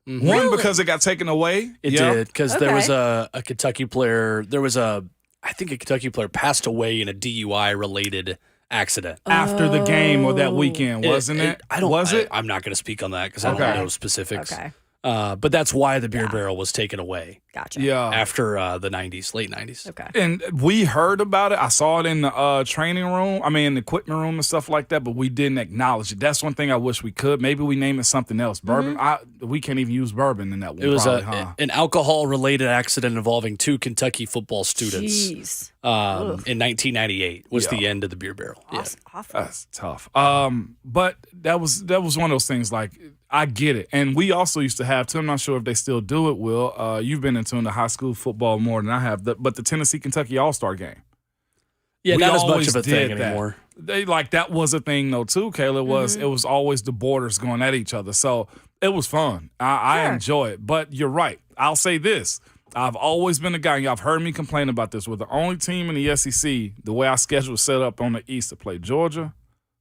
Mm-hmm. One, because it got taken away. It did, because there was a Kentucky player, I think a Kentucky player passed away in a DUI-related accident. After the game or that weekend, wasn't it? I'm not going to speak on that because I don't know specifics. Okay. But that's why the beer barrel was taken away. Gotcha. Yeah. After the 90s, late 90s. Okay. And we heard about it. I saw it in the training room. The equipment room and stuff like that, but we didn't acknowledge it. That's one thing I wish we could. Maybe we name it something else. Bourbon. We can't even use bourbon in that one. It was an alcohol-related accident involving 2 Kentucky football students. Jeez. In 1998 was the end of the beer barrel. Awesome. That's tough. But that was one of those things, like, I get it. And we also used to have, too, I'm not sure if they still do it, Will. You've been into the high school football more than I have, but the Tennessee-Kentucky All-Star game. Yeah, not as much of a thing anymore. That was a thing, though, too, Kayla. It was always the borders going at each other. So it was fun. I enjoy it. But you're right. I'll say this. I've always been a guy, and y'all have heard me complain about this. We're the only team in the SEC, the way our schedule is set up on the East, to play Georgia,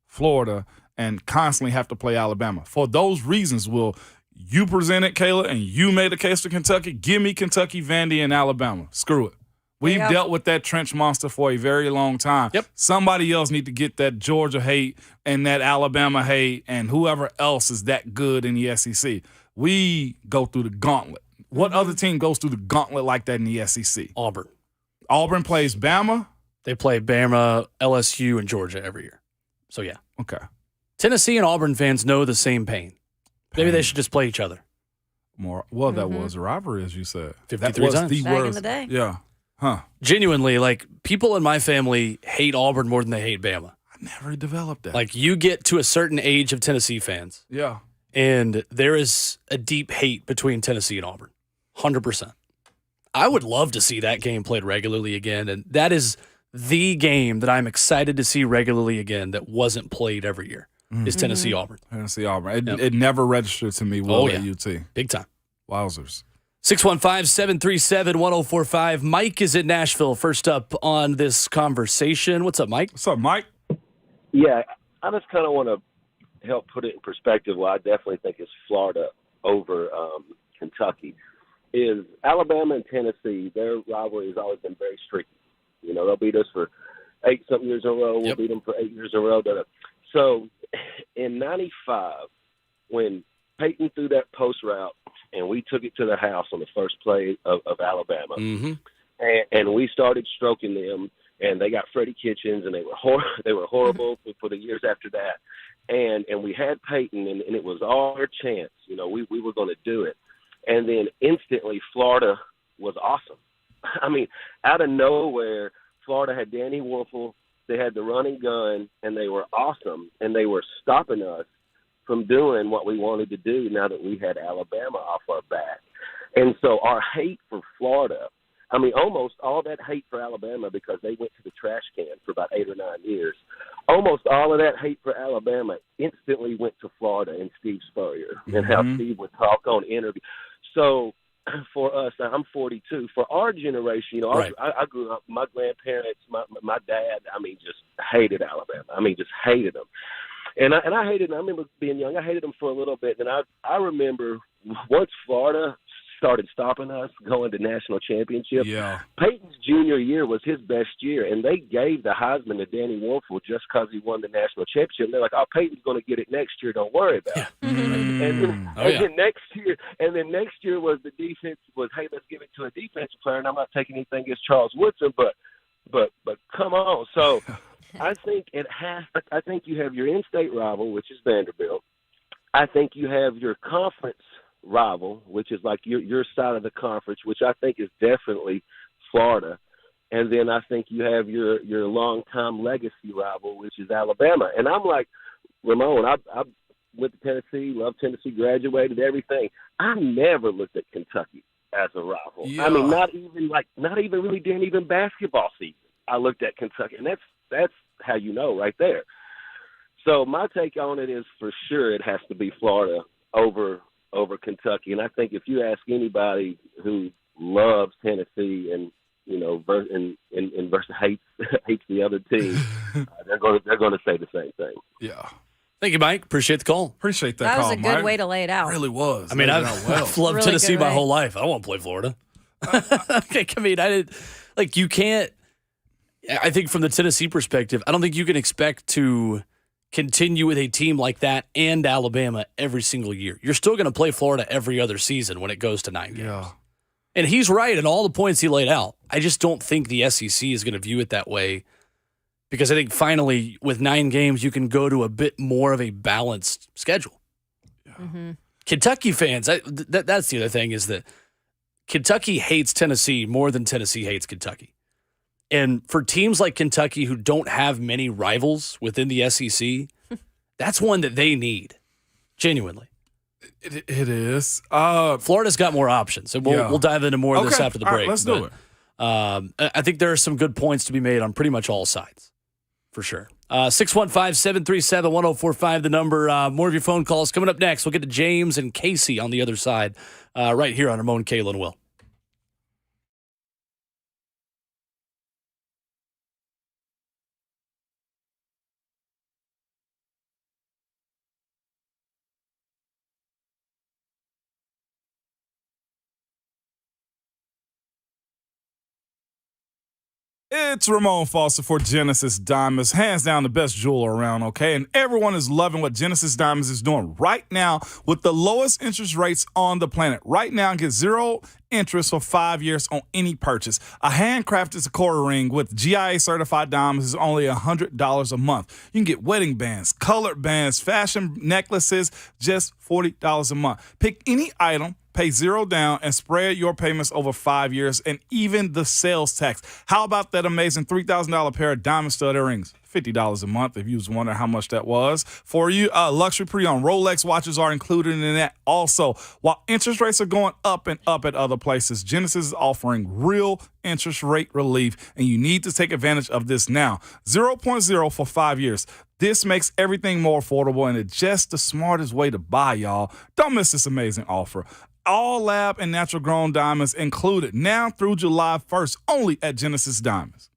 Florida, and constantly have to play Alabama. For those reasons, Will, you presented, Kayla, and you made a case for Kentucky. Give me Kentucky, Vandy, and Alabama. Screw it. We've dealt with that trench monster for a very long time. Yep. Somebody else need to get that Georgia hate and that Alabama hate and whoever else is that good in the SEC. We go through the gauntlet. What other team goes through the gauntlet like that in the SEC? Auburn. Auburn plays Bama? They play Bama, LSU, and Georgia every year. So, yeah. Okay. Tennessee and Auburn fans know the same pain. Maybe they should just play each other. That was a rivalry, as you said. 53 times. Back in the day. Yeah. Huh. Genuinely, like, people in my family hate Auburn more than they hate Bama. I never developed that. Like, you get to a certain age of Tennessee fans. Yeah. And there is a deep hate between Tennessee and Auburn. 100%. I would love to see that game played regularly again. And that is the game that I'm excited to see regularly again that wasn't played every year is Tennessee-Auburn. Tennessee-Auburn. It never registered to me at UT. Big time. Wowzers. 615-737-1045. Mike is in Nashville. First up on this conversation. What's up, Mike? What's up, Mike? Yeah, I just kind of want to help put it in perspective. Well, I definitely think it's Florida over Kentucky. Is Alabama and Tennessee, their rivalry has always been very streaky. You know, they'll beat us for 8-something years in a row. We'll beat them for 8 years in a row. So in 95, when Peyton threw that post route and we took it to the house on the first play of Alabama, and we started stroking them, and they got Freddie Kitchens, and they were horrible for the years after that. And we had Peyton, and it was our chance. You know, we were going to do it. And then instantly Florida was awesome. I mean, out of nowhere, Florida had Danny Wolfle. They had the running gun, and they were awesome, and they were stopping us from doing what we wanted to do now that we had Alabama off our back. And so our hate for Florida, I mean, almost all that hate for Alabama because they went to the trash can for about 8 or 9 years, almost all of that hate for Alabama instantly went to Florida and Steve Spurrier and how Steve would talk on interview. So for us, I'm 42. For our generation, you know, I grew up, my grandparents, my dad, I mean, just hated Alabama. I mean, just hated them. And I hated them. I remember being young. I hated them for a little bit. And I remember once Florida started stopping us going to national championship, Peyton's junior year was his best year. And they gave the Heisman to Danny Wolfle just because he won the national championship. And they're like, oh, Peyton's going to get it next year. Don't worry about it. And then next year was the defense was, hey, let's give it to a defensive player. And I'm not taking anything against Charles Woodson, but come on. So I think I think you have your in-state rival, which is Vanderbilt. I think you have your conference rival, which is like your side of the conference, which I think is definitely Florida. And then I think you have your long-time legacy rival, which is Alabama. And I'm like, Ramon, I went to Tennessee, loved Tennessee, graduated, everything. I never looked at Kentucky as a rival. I mean, not even really during even basketball season. I looked at Kentucky, and that's how you know right there. So my take on it is for sure it has to be Florida over Kentucky. And I think if you ask anybody who loves Tennessee and you know versus hates the other team, they're going to say the same thing. Yeah. Thank you, Mike. Appreciate the call. Appreciate that call, That was a good way to lay it out. It really was. I mean, I've loved Really Tennessee good my way. whole life. I don't want to play Florida. You can't. I think from the Tennessee perspective, I don't think you can expect to continue with a team like that and Alabama every single year. You're still going to play Florida every other season when it goes to 9 games. Yeah. And he's right in all the points he laid out. I just don't think the SEC is going to view it that way because I think finally with 9 games, you can go to a bit more of a balanced schedule. Yeah. Kentucky fans, that's the other thing is that Kentucky hates Tennessee more than Tennessee hates Kentucky. And for teams like Kentucky who don't have many rivals within the SEC, that's one that they need, genuinely. It is. Florida's got more options, and we'll dive into more of this after the break. Right, let's do it. I think there are some good points to be made on pretty much all sides, for sure. 615-737-1045, the number. More of your phone calls coming up next. We'll get to James and Casey on the other side right here on Ramon, Kayla, and Will. It's Ramon Foster for Genesis Diamonds, hands down the best jeweler around, okay? And everyone is loving what Genesis Diamonds is doing right now with the lowest interest rates on the planet. Right now, get 0 interest for 5 years on any purchase. A handcrafted Sakura ring with GIA certified diamonds is only $100 a month. You can get wedding bands, colored bands, fashion necklaces, just $40 a month. Pick any item, pay 0 down, and spread your payments over 5 years and even the sales tax. How about that amazing $3,000 pair of diamond studded rings? $50 a month if you was wondering how much that was for you. Luxury pre-owned Rolex watches are included in that also. While interest rates are going up and up at other places, Genesis is offering real interest rate relief, and you need to take advantage of this now. 0.0 for 5 years. This makes everything more affordable, and it's just the smartest way to buy, y'all. Don't miss this amazing offer. All lab and natural grown diamonds included now through July 1st, only at Genesis Diamonds.